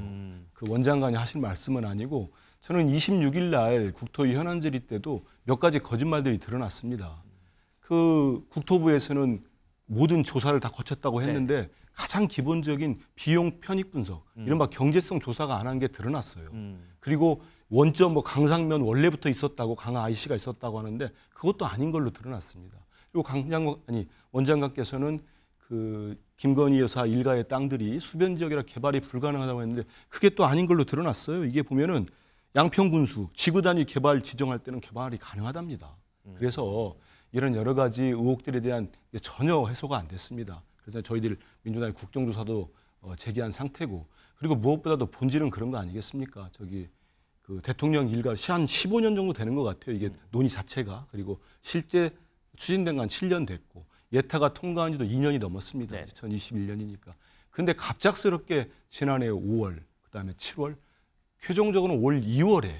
그 원장관이 하신 말씀은 아니고 저는 26일 날 국토위 현안 질의 때도 몇 가지 거짓말들이 드러났습니다. 그 국토부에서는 모든 조사를 다 거쳤다고 했는데 가장 기본적인 비용 편익 분석, 이른바 경제성 조사가 안 한 게 드러났어요. 그리고 원점 뭐 강상면 원래부터 있었다고 강화 IC가 있었다고 하는데 그것도 아닌 걸로 드러났습니다. 그리고 원장관께서는 그 김건희 여사 일가의 땅들이 수변 지역이라 개발이 불가능하다고 했는데 그게 또 아닌 걸로 드러났어요. 이게 보면은 양평군수 지구 단위 개발 지정할 때는 개발이 가능하답니다. 그래서 이런 여러 가지 의혹들에 대한 전혀 해소가 안 됐습니다. 그래서 저희들 민주당의 국정조사도 제기한 상태고, 그리고 무엇보다도 본질은 그런 거 아니겠습니까? 저기 그 대통령 일가 한 15년 정도 되는 것 같아요. 이게 논의 자체가. 그리고 실제 추진된 건 7년 됐고 예타가 통과한 지도 2년이 넘었습니다. 네. 2021년이니까. 근데 갑작스럽게 지난해 5월, 그다음에 7월, 최종적으로는 올 2월에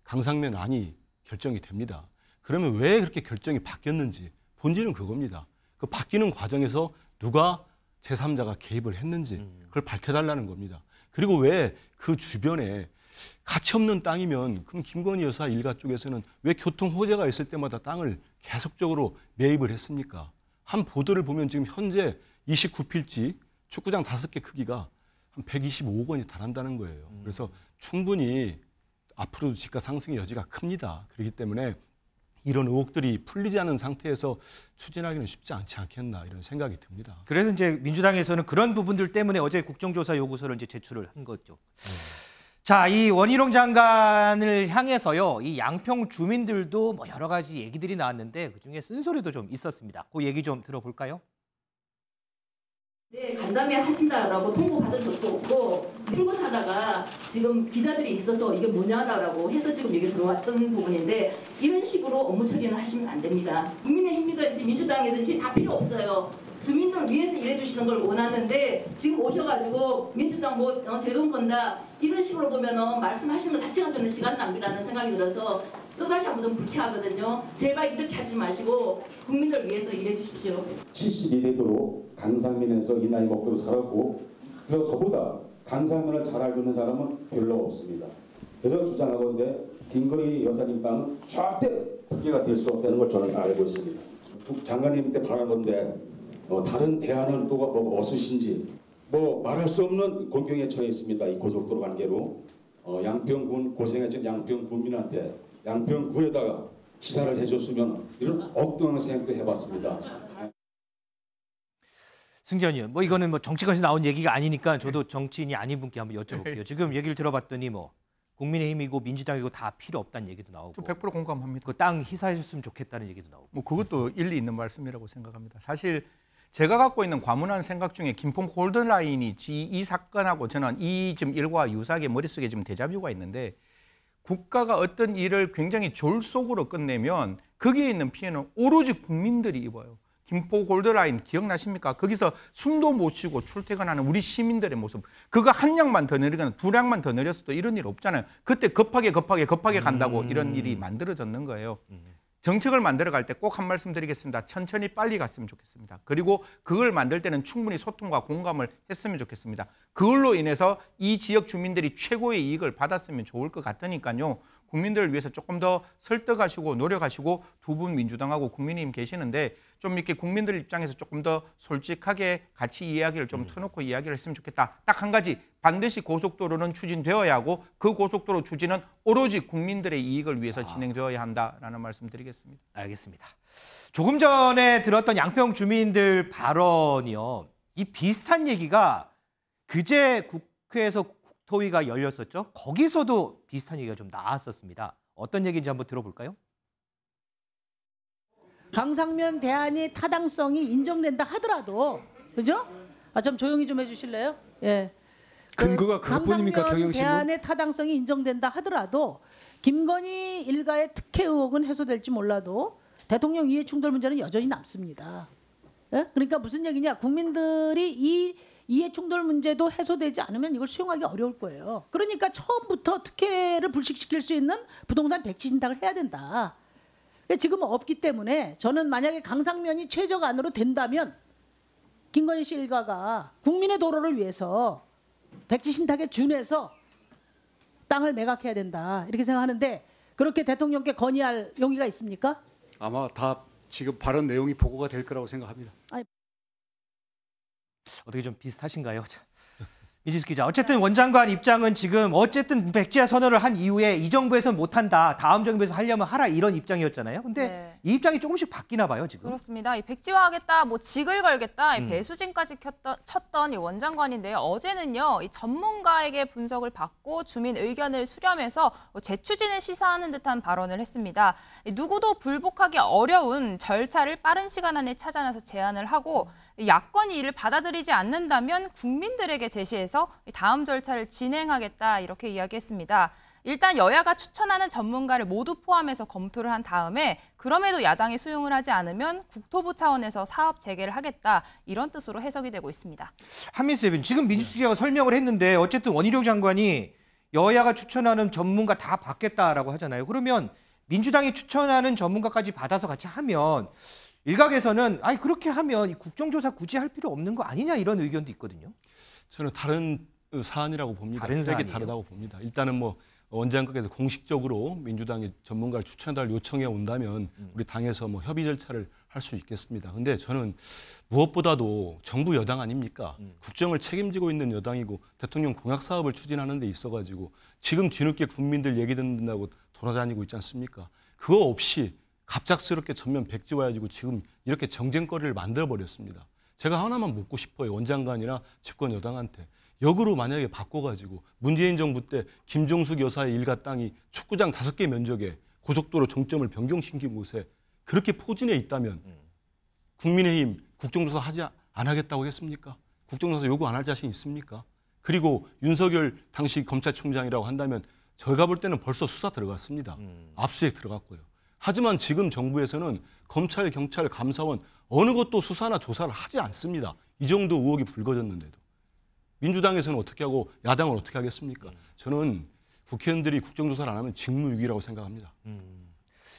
강상면 안이 결정이 됩니다. 그러면 왜 그렇게 결정이 바뀌었는지 본질은 그겁니다. 그 바뀌는 과정에서 누가 제3자가 개입을 했는지 그걸 밝혀달라는 겁니다. 그리고 왜 그 주변에 가치 없는 땅이면 그럼 김건희 여사 일가 쪽에서는 왜 교통 호재가 있을 때마다 땅을 계속적으로 매입을 했습니까? 한 보도를 보면 지금 현재 29필지 축구장 5개 크기가 한 125억 원이 달한다는 거예요. 그래서 충분히 앞으로도 집가 상승의 여지가 큽니다. 그렇기 때문에 이런 의혹들이 풀리지 않은 상태에서 추진하기는 쉽지 않지 않겠나 이런 생각이 듭니다. 그래서 이제 민주당에서는 그런 부분들 때문에 어제 국정조사 요구서를 이제 제출을 한 거죠. 자, 이 원희룡 장관을 향해서요, 이 양평 주민들도 뭐 여러 가지 얘기들이 나왔는데 그 중에 쓴소리도 좀 있었습니다. 그 얘기 좀 들어볼까요? 네, 간담회 하신다라고 통보받은 적도 없고 출근하다가 지금 기자들이 있어서 이게 뭐냐라고 해서 지금 얘기 들어왔던 부분인데 이런 식으로 업무 처리는 하시면 안 됩니다. 국민의힘이든지 민주당이든지 다 필요 없어요. 주민들 위해서 일해주시는 걸 원하는데 지금 오셔가지고 민주당 뭐 제동 건다 이런 식으로 보면은 말씀하시는 것 자체가 저는 시간 낭비라는 생각이 들어서 또다시 한번 좀 불쾌하거든요. 제발 이렇게 하지 마시고 국민들 위해서 일해 주십시오. 72대도 강상면에서 이 나이 먹도록 살았고 그래서 저보다 강상면을 잘 알고 있는 사람은 별로 없습니다. 그래서 주장하건대 김건희 여사님 땅은 절대 특혜가 될 수 없다는 걸 저는 알고 있습니다. 장관님한테 바란 건데 다른 대안은 또 뭐 없으신지 뭐 말할 수 없는 곤경에 처해 있습니다. 이 고속도로 관계로 양평군 고생했던 양평 군민한테 양평구에다가 시사를 해줬으면 이런 엉뚱한 생각도 해봤습니다. 승전 의원, 뭐 이거는 뭐 정치권에서 나온 얘기가 아니니까 저도 정치인이 아닌 분께 한번 여쭤볼게요. 지금 얘기를 들어봤더니 뭐 국민의힘이고 민주당이고 다 필요 없다는 얘기도 나오고 100% 공감합니다. 그 땅 희사해줬으면 좋겠다는 얘기도 나오고. 뭐 그것도 일리 있는 말씀이라고 생각합니다. 사실 제가 갖고 있는 과문한 생각 중에 김포 골든라인이 이 사건하고 저는 이 지금 일과 유사하게 머릿속에 지금 데자뷰가 있는데 국가가 어떤 일을 굉장히 졸속으로 끝내면 거기에 있는 피해는 오로지 국민들이 입어요. 김포 골드라인 기억나십니까? 거기서 숨도 못 쉬고 출퇴근하는 우리 시민들의 모습. 그거 한 량만 더 내리거나 두 량만 더 내렸어도 이런 일 없잖아요. 그때 급하게 간다고 이런 일이 만들어졌는 거예요. 정책을 만들어 갈 때 꼭 한 말씀 드리겠습니다. 천천히 빨리 갔으면 좋겠습니다. 그리고 그걸 만들 때는 충분히 소통과 공감을 했으면 좋겠습니다. 그걸로 인해서 이 지역 주민들이 최고의 이익을 받았으면 좋을 것 같으니까요. 국민들을 위해서 조금 더 설득하시고 노력하시고 두 분 민주당하고 국민의힘 계시는데 좀 이렇게 국민들 입장에서 조금 더 솔직하게 같이 이야기를 좀 터놓고 이야기를 했으면 좋겠다. 딱 한 가지, 반드시 고속도로는 추진되어야 하고 그 고속도로 추진은 오로지 국민들의 이익을 위해서 진행되어야 한다라는 말씀 드리겠습니다. 알겠습니다. 조금 전에 들었던 양평 주민들 발언이요. 이 비슷한 얘기가 그제 국회에서 국토위가 열렸었죠. 거기서도 비슷한 얘기가 좀 나왔었습니다. 어떤 얘기인지 한번 들어볼까요? 강상면 대안이 타당성이 인정된다 하더라도, 그죠? 좀 조용히 좀 해주실래요? 예. 근거가 그것뿐입니까, 강상면 대안의 타당성이 인정된다 하더라도 김건희 일가의 특혜 의혹은 해소될지 몰라도 대통령 이해충돌 문제는 여전히 남습니다. 예? 그러니까 무슨 얘기냐? 국민들이 이 이해충돌 문제도 해소되지 않으면 이걸 수용하기 어려울 거예요. 그러니까 처음부터 특혜를 불식시킬 수 있는 부동산 백지 신탁을 해야 된다. 지금은 없기 때문에 저는 만약에 강상면이 최저간으로 된다면 김건희 씨 일가가 국민의 도로를 위해서 백지 신탁에 준해서 땅을 매각해야 된다 이렇게 생각하는데 그렇게 대통령께 건의할 용의가 있습니까? 아마 다 지금 발언 내용이 보고가 될 거라고 생각합니다. 어떻게 좀 비슷하신가요? 이지수 기자, 어쨌든 원장관 입장은 지금 어쨌든 백지화 선언을 한 이후에 이 정부에서는 못한다. 다음 정부에서 하려면 하라 이런 입장이었잖아요. 근데 네. 이 입장이 조금씩 바뀌나 봐요, 지금. 그렇습니다. 이 백지화하겠다, 뭐 직을 걸겠다, 이 배수진까지 쳤던 이 원장관인데요. 어제는요, 이 전문가에게 분석을 받고 주민 의견을 수렴해서 재추진을 시사하는 듯한 발언을 했습니다. 누구도 불복하기 어려운 절차를 빠른 시간 안에 찾아내서 제안을 하고 야권이 이를 받아들이지 않는다면 국민들에게 제시해서 다음 절차를 진행하겠다 이렇게 이야기했습니다. 일단 여야가 추천하는 전문가를 모두 포함해서 검토를 한 다음에 그럼에도 야당이 수용을 하지 않으면 국토부 차원에서 사업 재개를 하겠다 이런 뜻으로 해석이 되고 있습니다. 한민수 대변인, 지금 민주수 기자가 설명을 했는데 어쨌든 원희룡 장관이 여야가 추천하는 전문가 다 받겠다라고 하잖아요. 그러면 민주당이 추천하는 전문가까지 받아서 같이 하면 일각에서는 아니 그렇게 하면 이 국정조사 굳이 할 필요 없는 거 아니냐 이런 의견도 있거든요. 저는 다른 사안이라고 봅니다. 다른 되게 사안이에요? 다르다고 봅니다. 일단은 뭐 원장께서 공식적으로 민주당이 전문가를 추천해달 요청해 온다면 우리 당에서 뭐 협의 절차를 할 수 있겠습니다. 근데 저는 무엇보다도 정부 여당 아닙니까? 국정을 책임지고 있는 여당이고 대통령 공약 사업을 추진하는 데 있어가지고 지금 뒤늦게 국민들 얘기 듣는다고 돌아다니고 있지 않습니까? 그거 없이 갑작스럽게 전면 백지화해가지고 지금 이렇게 정쟁거리를 만들어버렸습니다. 제가 하나만 묻고 싶어요. 원장관이나 집권 여당한테. 역으로 만약에 바꿔가지고 문재인 정부 때 김종숙 여사의 일가 땅이 축구장 5개 면적에 고속도로 종점을 변경시킨 곳에 그렇게 포진해 있다면 국민의힘 국정조사 안 하겠다고 했습니까? 국정조사 요구 안 할 자신 있습니까? 그리고 윤석열 당시 검찰총장이라고 한다면 저희가 볼 때는 벌써 수사 들어갔습니다. 압수수색 들어갔고요. 하지만 지금 정부에서는 검찰, 경찰, 감사원 어느 것도 수사나 조사를 하지 않습니다. 이 정도 의혹이 불거졌는데도. 민주당에서는 어떻게 하고 야당은 어떻게 하겠습니까? 저는 국회의원들이 국정조사를 안 하면 직무유기라고 생각합니다.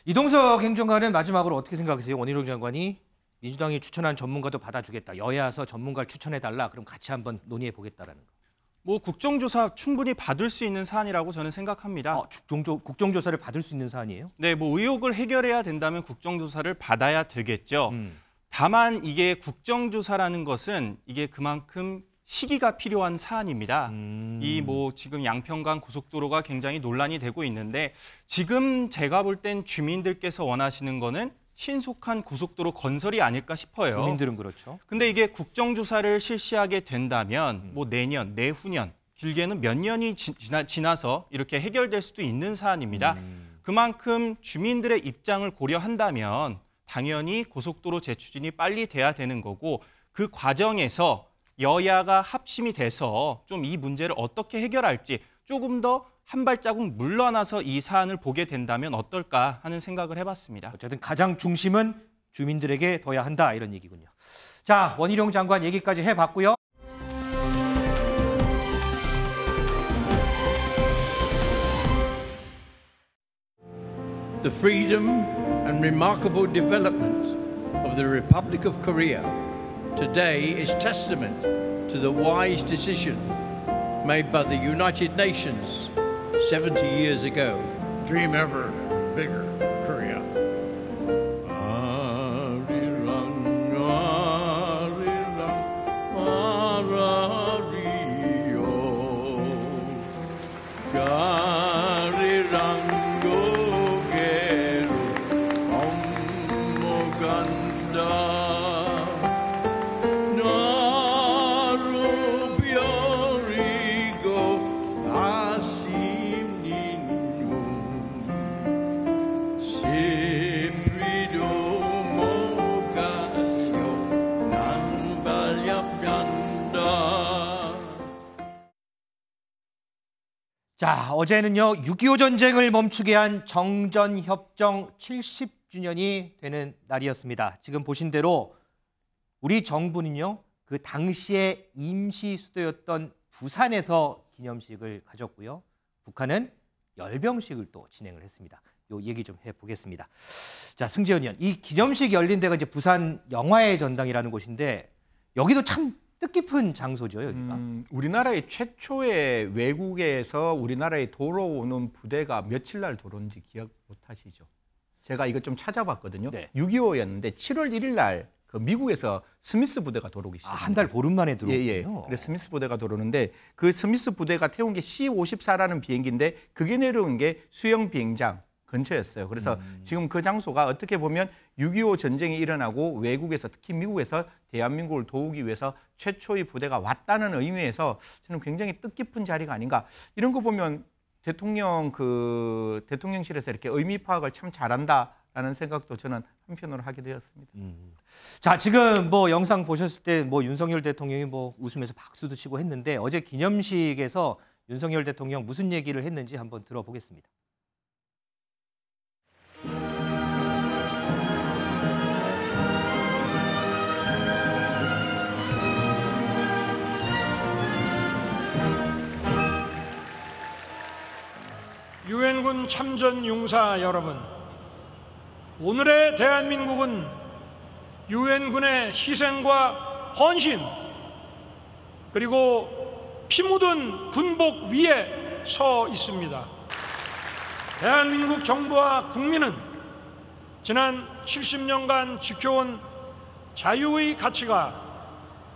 이동석 행정관은 마지막으로 어떻게 생각하세요? 원희룡 장관이 민주당이 추천한 전문가도 받아주겠다. 여야서 전문가를 추천해달라. 그럼 같이 한번 논의해보겠다라는 거. 뭐 국정조사 충분히 받을 수 있는 사안이라고 저는 생각합니다. 국정조사를 받을 수 있는 사안이에요? 네, 뭐 의혹을 해결해야 된다면 국정조사를 받아야 되겠죠. 다만 이게 국정조사라는 것은 이게 그만큼 시기가 필요한 사안입니다. 이 뭐 지금 양평간 고속도로가 굉장히 논란이 되고 있는데 지금 제가 볼 땐 주민들께서 원하시는 거는 신속한 고속도로 건설이 아닐까 싶어요. 주민들은 그렇죠. 근데 이게 국정조사를 실시하게 된다면 뭐 내년, 내후년, 길게는 몇 년이 지나서 이렇게 해결될 수도 있는 사안입니다. 그만큼 주민들의 입장을 고려한다면 당연히 고속도로 재추진이 빨리 돼야 되는 거고 그 과정에서 여야가 합심이 돼서 좀 이 문제를 어떻게 해결할지 조금 더 한 발자국 물러나서 이 사안을 보게 된다면 어떨까 하는 생각을 해봤습니다. 어쨌든 가장 중심은 주민들에게 둬야 한다 이런 얘기군요. 자, 원희룡 장관 얘기까지 해봤고요. The freedom and remarkable development of the Republic of Korea today is testament to the wise decision made by the United Nations 70 years ago. Dream ever bigger, Korea. 자, 어제는요 6.25 전쟁을 멈추게 한 정전협정 70주년이 되는 날이었습니다. 지금 보신 대로 우리 정부는요 그 당시에 임시 수도였던 부산에서 기념식을 가졌고요. 북한은 열병식을 또 진행을 했습니다. 요 얘기 좀 해보겠습니다. 자, 승재원 의원, 이 기념식 열린 데가 이제 부산 영화의 전당이라는 곳인데 여기도 참 뜻깊은 장소죠, 여기가. 우리나라의 최초의 외국에서 우리나라에 돌아오는 부대가 며칠 날 들어온지 기억 못하시죠? 제가 이거 좀 찾아봤거든요. 네. 6.25였는데 7월 1일 날 그 미국에서 스미스 부대가 들어오기 시작합니다. 한 달 보름 만에 들어오군요. 예. 그래서 스미스 부대가 들어오는데 그 스미스 부대가 태운 게 C-54라는 비행기인데 그게 내려온 게 수영 비행장 근처였어요. 그래서 지금 그 장소가 어떻게 보면 6.25 전쟁이 일어나고 외국에서 특히 미국에서 대한민국을 도우기 위해서 최초의 부대가 왔다는 의미에서 저는 굉장히 뜻깊은 자리가 아닌가. 이런 거 보면 대통령실에서 이렇게 의미 파악을 참 잘한다라는 생각도 저는 한편으로 하게 되었습니다. 자, 지금 뭐 영상 보셨을 때 뭐 윤석열 대통령이 뭐 웃으면서 박수도 치고 했는데 어제 기념식에서 윤석열 대통령 무슨 얘기를 했는지 한번 들어보겠습니다. 유엔군 참전 용사 여러분, 오늘의 대한민국은 유엔군의 희생과 헌신 그리고 피 묻은 군복 위에 서 있습니다. 대한민국 정부와 국민은 지난 70년간 지켜온 자유의 가치가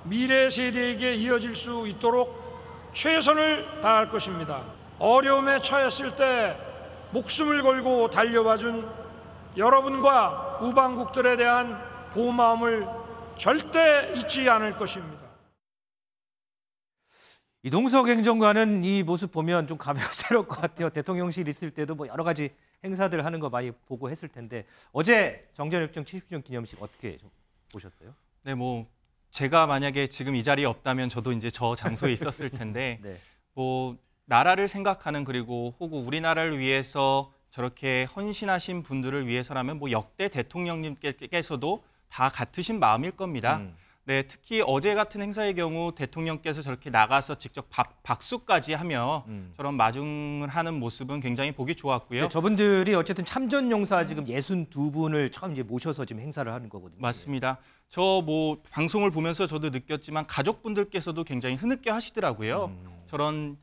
미래 세대에게 이어질 수 있도록 최선을 다할 것입니다. 어려움에 처했을 때 목숨을 걸고 달려와준 여러분과 우방국들에 대한 고마움을 절대 잊지 않을 것입니다. 이동석 행정관은 이 모습 보면 좀 감회가 새로울 것 같아요. 대통령실 있을 때도 뭐 여러 가지 행사들 하는 거 많이 보고 했을 텐데 어제 정전협정 70주년 기념식 어떻게 보셨어요? 네, 뭐 제가 만약에 지금 이 자리에 없다면 저도 이제 저 장소에 있었을 텐데 네. 뭐 나라를 생각하는 그리고 혹은 우리나라를 위해서 저렇게 헌신하신 분들을 위해서라면 뭐 역대 대통령님께서도 다 같으신 마음일 겁니다. 네, 특히 어제 같은 행사의 경우 대통령께서 저렇게 나가서 직접 박수까지 하며 저런 마중을 하는 모습은 굉장히 보기 좋았고요. 네, 저분들이 어쨌든 참전용사 지금 62분을 처음 이제 모셔서 지금 행사를 하는 거거든요. 맞습니다. 저 뭐 방송을 보면서 저도 느꼈지만 가족분들께서도 굉장히 흐느껴 하시더라고요. 저런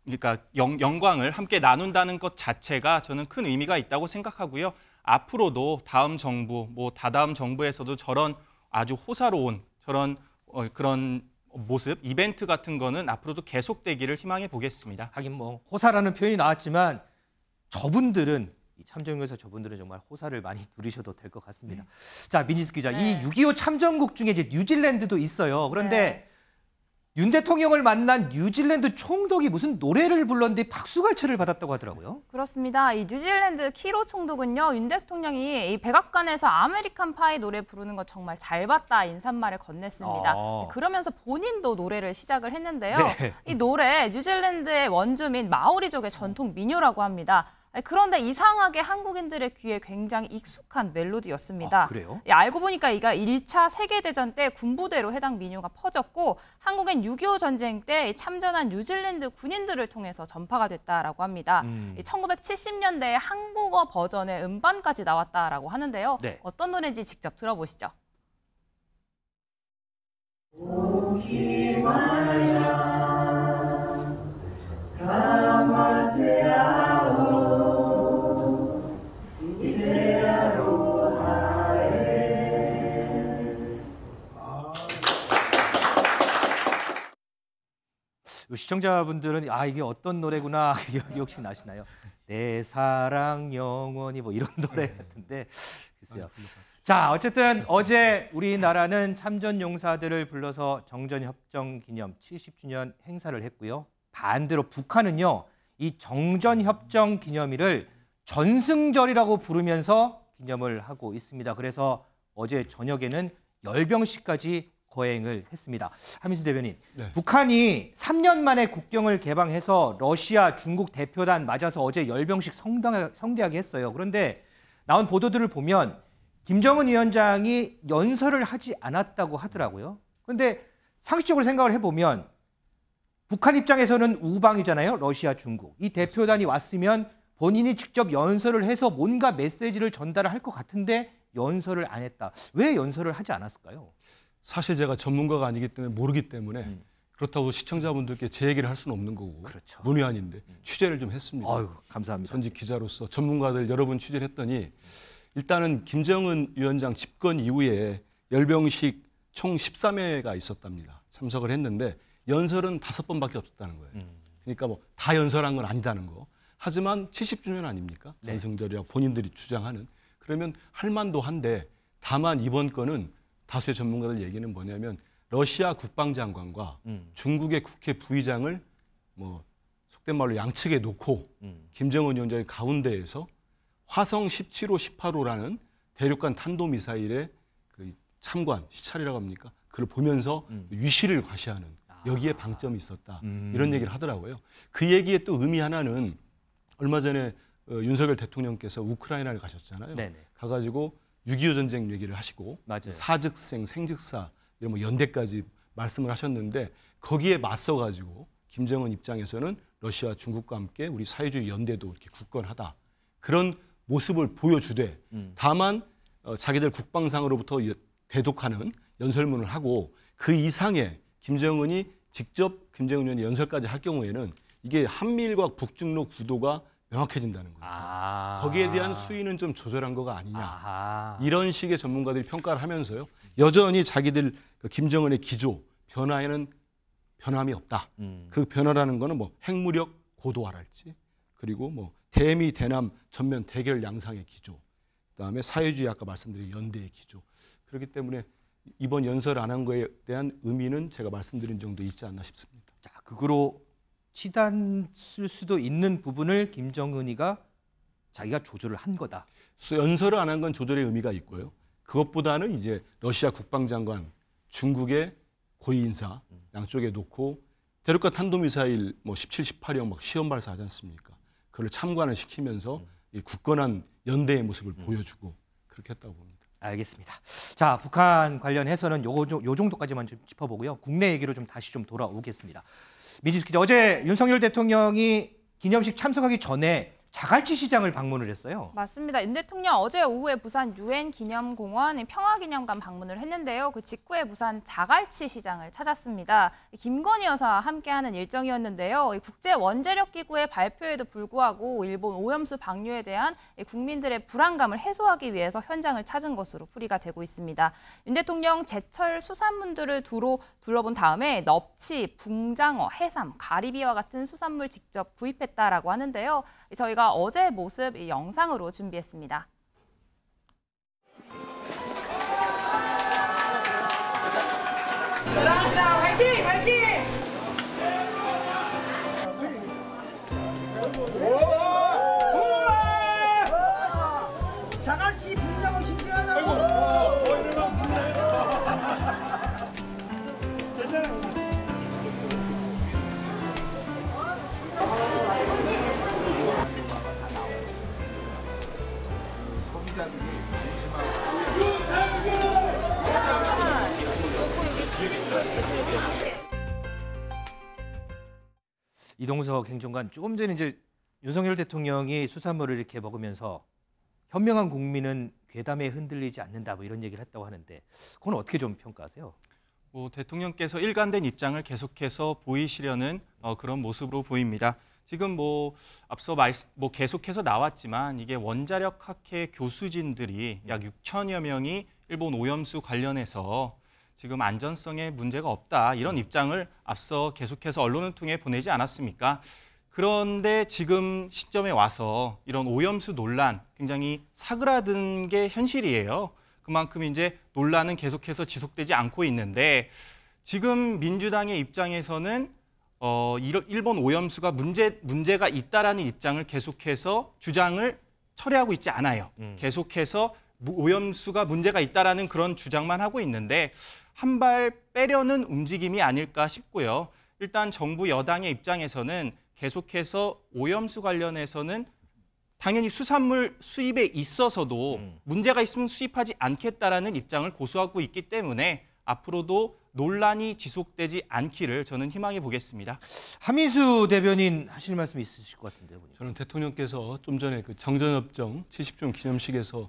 그러니까 영광을 함께 나눈다는 것 자체가 저는 큰 의미가 있다고 생각하고요. 앞으로도 다음 정부, 뭐 다다음 정부에서도 저런 아주 호사로운 저런 그런 모습, 이벤트 같은 거는 앞으로도 계속되기를 희망해 보겠습니다. 하긴 뭐 호사라는 표현이 나왔지만 저분들은 이 참전용사 저분들은 정말 호사를 많이 누리셔도 될 것 같습니다. 자, 민지숙 기자, 이 6.25 참전국 중에 이제 뉴질랜드도 있어요. 그런데 윤 대통령을 만난 뉴질랜드 총독이 무슨 노래를 불렀는데 박수갈채를 받았다고 하더라고요. 그렇습니다. 이 뉴질랜드 키로 총독은요, 윤 대통령이 이 백악관에서 아메리칸 파이 노래 부르는 거 정말 잘 봤다 인사말을 건넸습니다. 그러면서 본인도 노래를 시작을 했는데요. 네. 이 노래 뉴질랜드의 원주민 마오리족의 전통 민요라고 합니다. 그런데 이상하게 한국인들의 귀에 굉장히 익숙한 멜로디였습니다. 그래요? 알고 보니까 이가 1차 세계대전 때 군부대로 해당 민요가 퍼졌고 한국엔 6.25 전쟁 때 참전한 뉴질랜드 군인들을 통해서 전파가 됐다라고 합니다. 1970년대에 한국어 버전의 음반까지 나왔다라고 하는데요. 네. 어떤 노래인지 직접 들어보시죠. 시청자분들은 아 이게 어떤 노래구나 기억이 혹시 나시나요? 내 사랑 영원히 뭐 이런 노래 같은데 글쎄요. 자, 어쨌든 어제 우리나라는 참전 용사들을 불러서 정전협정 기념 70주년 행사를 했고요. 반대로 북한은요, 이 정전협정 기념일을 전승절이라고 부르면서 기념을 하고 있습니다. 그래서 어제 저녁에는 열병식까지 거행을 했습니다. 하민수 대변인, 네. 북한이 3년 만에 국경을 개방해서 러시아, 중국 대표단 맞아서 어제 열병식 성대하게 했어요. 그런데 나온 보도들을 보면 김정은 위원장이 연설을 하지 않았다고 하더라고요. 그런데 상식적으로 생각을 해보면 북한 입장에서는 우방이잖아요. 러시아, 중국. 이 대표단이 왔으면 본인이 직접 연설을 해서 뭔가 메시지를 전달을 할 것 같은데 연설을 안 했다. 왜 연설을 하지 않았을까요? 사실 제가 전문가가 아니기 때문에 모르기 때문에 그렇다고 시청자분들께 제 얘기를 할 수는 없는 거고 그렇죠. 문외한인데 취재를 좀 했습니다. 아유, 감사합니다. 전직 기자로서 전문가들 여러 분 취재를 했더니 일단은 김정은 위원장 집권 이후에 열병식 총 13회가 있었답니다. 참석을 했는데 연설은 5번밖에 없었다는 거예요. 그러니까 뭐 다 연설한 건 아니다는 거. 하지만 70주년 아닙니까? 네. 전승절이라고 본인들이 주장하는. 그러면 할 만도 한데 다만 이번 건은 다수의 전문가들 얘기는 뭐냐면 러시아 국방장관과 중국의 국회 부의장을 뭐 속된 말로 양측에 놓고 김정은 위원장의 가운데에서 화성 17호, 18호라는 대륙간 탄도미사일의 그 참관, 시찰이라고 합니까? 그걸 보면서 위시를 과시하는 여기에 방점이 있었다. 이런 얘기를 하더라고요. 그 얘기의 또 의미 하나는 얼마 전에 윤석열 대통령께서 우크라이나를 가셨잖아요. 네네. 가가지고 6.25 전쟁 얘기를 하시고 맞아요. 사즉생, 생즉사 이런 뭐 연대까지 말씀을 하셨는데 거기에 맞서가지고 김정은 입장에서는 러시아, 중국과 함께 우리 사회주의 연대도 이렇게 굳건하다. 그런 모습을 보여주되 다만 자기들 국방상으로부터 대독하는 연설문을 하고 그 이상의 김정은이 직접 김정은 위원이 연설까지 할 경우에는 이게 한미일과 북중로 구도가 명확해진다는 겁니다. 거기에 대한 수위는 좀 조절한 거가 아니냐. 이런 식의 전문가들이 평가를 하면서요. 여전히 자기들 김정은의 기조, 변화에는 변함이 없다. 그 변화라는 거는 뭐 핵무력 고도화랄지 그리고 뭐 대미, 대남 전면 대결 양상의 기조, 그다음에 사회주의 아까 말씀드린 연대의 기조. 그렇기 때문에 이번 연설 안 한 거에 대한 의미는 제가 말씀드린 정도 있지 않나 싶습니다. 자, 그거로 치닫을 수도 있는 부분을 김정은이가 자기가 조절을 한 거다. 연설을 안 한 건 조절의 의미가 있고요. 그것보다는 이제 러시아 국방장관, 중국의 고위 인사 양쪽에 놓고 대륙간 탄도미사일 뭐 17, 18형 막 시험 발사하지 않습니까? 그걸 참관을 시키면서 이 굳건한 연대의 모습을 보여주고 그렇게 했다고 봅니다. 알겠습니다. 자, 북한 관련해서는 요 정도까지만 좀 짚어보고요. 국내 얘기로 좀 다시 좀 돌아오겠습니다. 민지수 기자, 어제 윤석열 대통령이 기념식 참석하기 전에 자갈치 시장을 방문을 했어요. 맞습니다. 윤 대통령 어제 오후에 부산 유엔 기념공원 평화기념관 방문을 했는데요. 그 직후에 부산 자갈치 시장을 찾았습니다. 김건희 여사와 함께하는 일정이었는데요. 국제원자력기구의 발표에도 불구하고 일본 오염수 방류에 대한 국민들의 불안감을 해소하기 위해서 현장을 찾은 것으로 풀이가 되고 있습니다. 윤 대통령 제철 수산물들을 둘러본 다음에 넙치, 붕장어, 해삼, 가리비와 같은 수산물 직접 구입했다라고 하는데요. 저희가 어제 모습 이 영상으로 준비했습니다. 사랑합니다. 화이팅! 화이팅! 자갈치 분장을 신기하다고. 이동석 행정관, 조금 전에 이제 윤석열 대통령이 수산물을 이렇게 먹으면서 현명한 국민은 괴담에 흔들리지 않는다 뭐 이런 얘기를 했다고 하는데 그건 어떻게 좀 평가하세요? 뭐 대통령께서 일관된 입장을 계속해서 보이시려는 그런 모습으로 보입니다. 지금 뭐 앞서 계속해서 나왔지만 이게 원자력 학회 교수진들이 약 6천여 명이 일본 오염수 관련해서 지금 안전성에 문제가 없다 이런 입장을 앞서 계속해서 언론을 통해 보내지 않았습니까? 그런데 지금 시점에 와서 이런 오염수 논란 굉장히 사그라든 게 현실이에요. 그만큼 이제 논란은 계속해서 지속되지 않고 있는데 지금 민주당의 입장에서는 일본 오염수가 문제가 있다라는 입장을 계속해서 주장을 철회하고 있지 않아요. 계속해서 오염수가 문제가 있다라는 그런 주장만 하고 있는데 한 발 빼려는 움직임이 아닐까 싶고요. 일단 정부 여당의 입장에서는 계속해서 오염수 관련해서는 당연히 수산물 수입에 있어서도 문제가 있으면 수입하지 않겠다라는 입장을 고수하고 있기 때문에 앞으로도 논란이 지속되지 않기를 저는 희망해 보겠습니다. 함인수 대변인 하실 말씀 있으실 것 같은데요. 저는 대통령께서 좀 전에 그 정전협정 70주년 기념식에서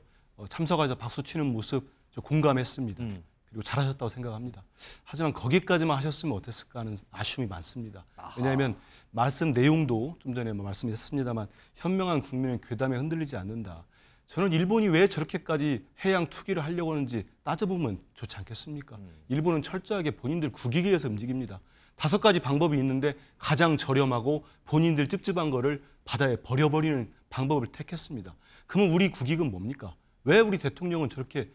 참석하자 박수 치는 모습 저 공감했습니다. 그리고 잘하셨다고 생각합니다. 하지만 거기까지만 하셨으면 어땠을까 하는 아쉬움이 많습니다. 왜냐하면 말씀 내용도 좀 전에 말씀했습니다만 현명한 국민의 괴담에 흔들리지 않는다. 저는 일본이 왜 저렇게까지 해양 투기를 하려고 하는지 따져보면 좋지 않겠습니까? 일본은 철저하게 본인들 국익에 의해서 움직입니다. 5가지 방법이 있는데 가장 저렴하고 본인들 찝찝한 거를 바다에 버려버리는 방법을 택했습니다. 그러면 우리 국익은 뭡니까? 왜 우리 대통령은 저렇게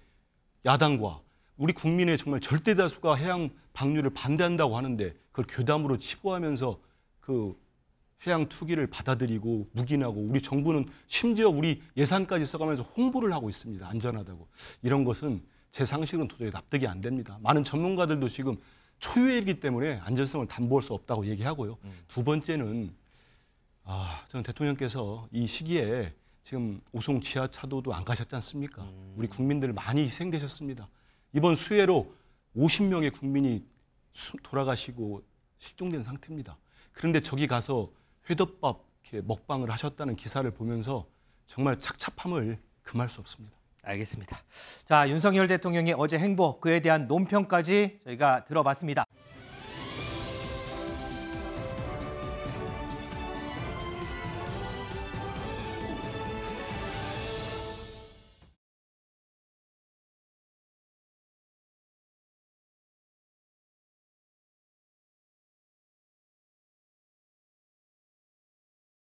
야당과 우리 국민의 정말 절대 다수가 해양 방류를 반대한다고 하는데 그걸 괴담으로 치부하면서 그 해양 투기를 받아들이고 묵인하고 우리 정부는 심지어 우리 예산까지 써가면서 홍보를 하고 있습니다. 안전하다고. 이런 것은 제 상식은 도저히 납득이 안 됩니다. 많은 전문가들도 지금 초유해이기 때문에 안전성을 담보할 수 없다고 얘기하고요. 두 번째는 저는 대통령께서 이 시기에 지금 오송 지하차도도 안 가셨지 않습니까? 우리 국민들 많이 희생되셨습니다. 이번 수해로 50명의 국민이 돌아가시고 실종된 상태입니다. 그런데 저기 가서 회덮밥 이렇게 먹방을 하셨다는 기사를 보면서 정말 착잡함을 금할 수 없습니다. 알겠습니다. 자, 윤석열 대통령의 어제 행보, 그에 대한 논평까지 저희가 들어봤습니다.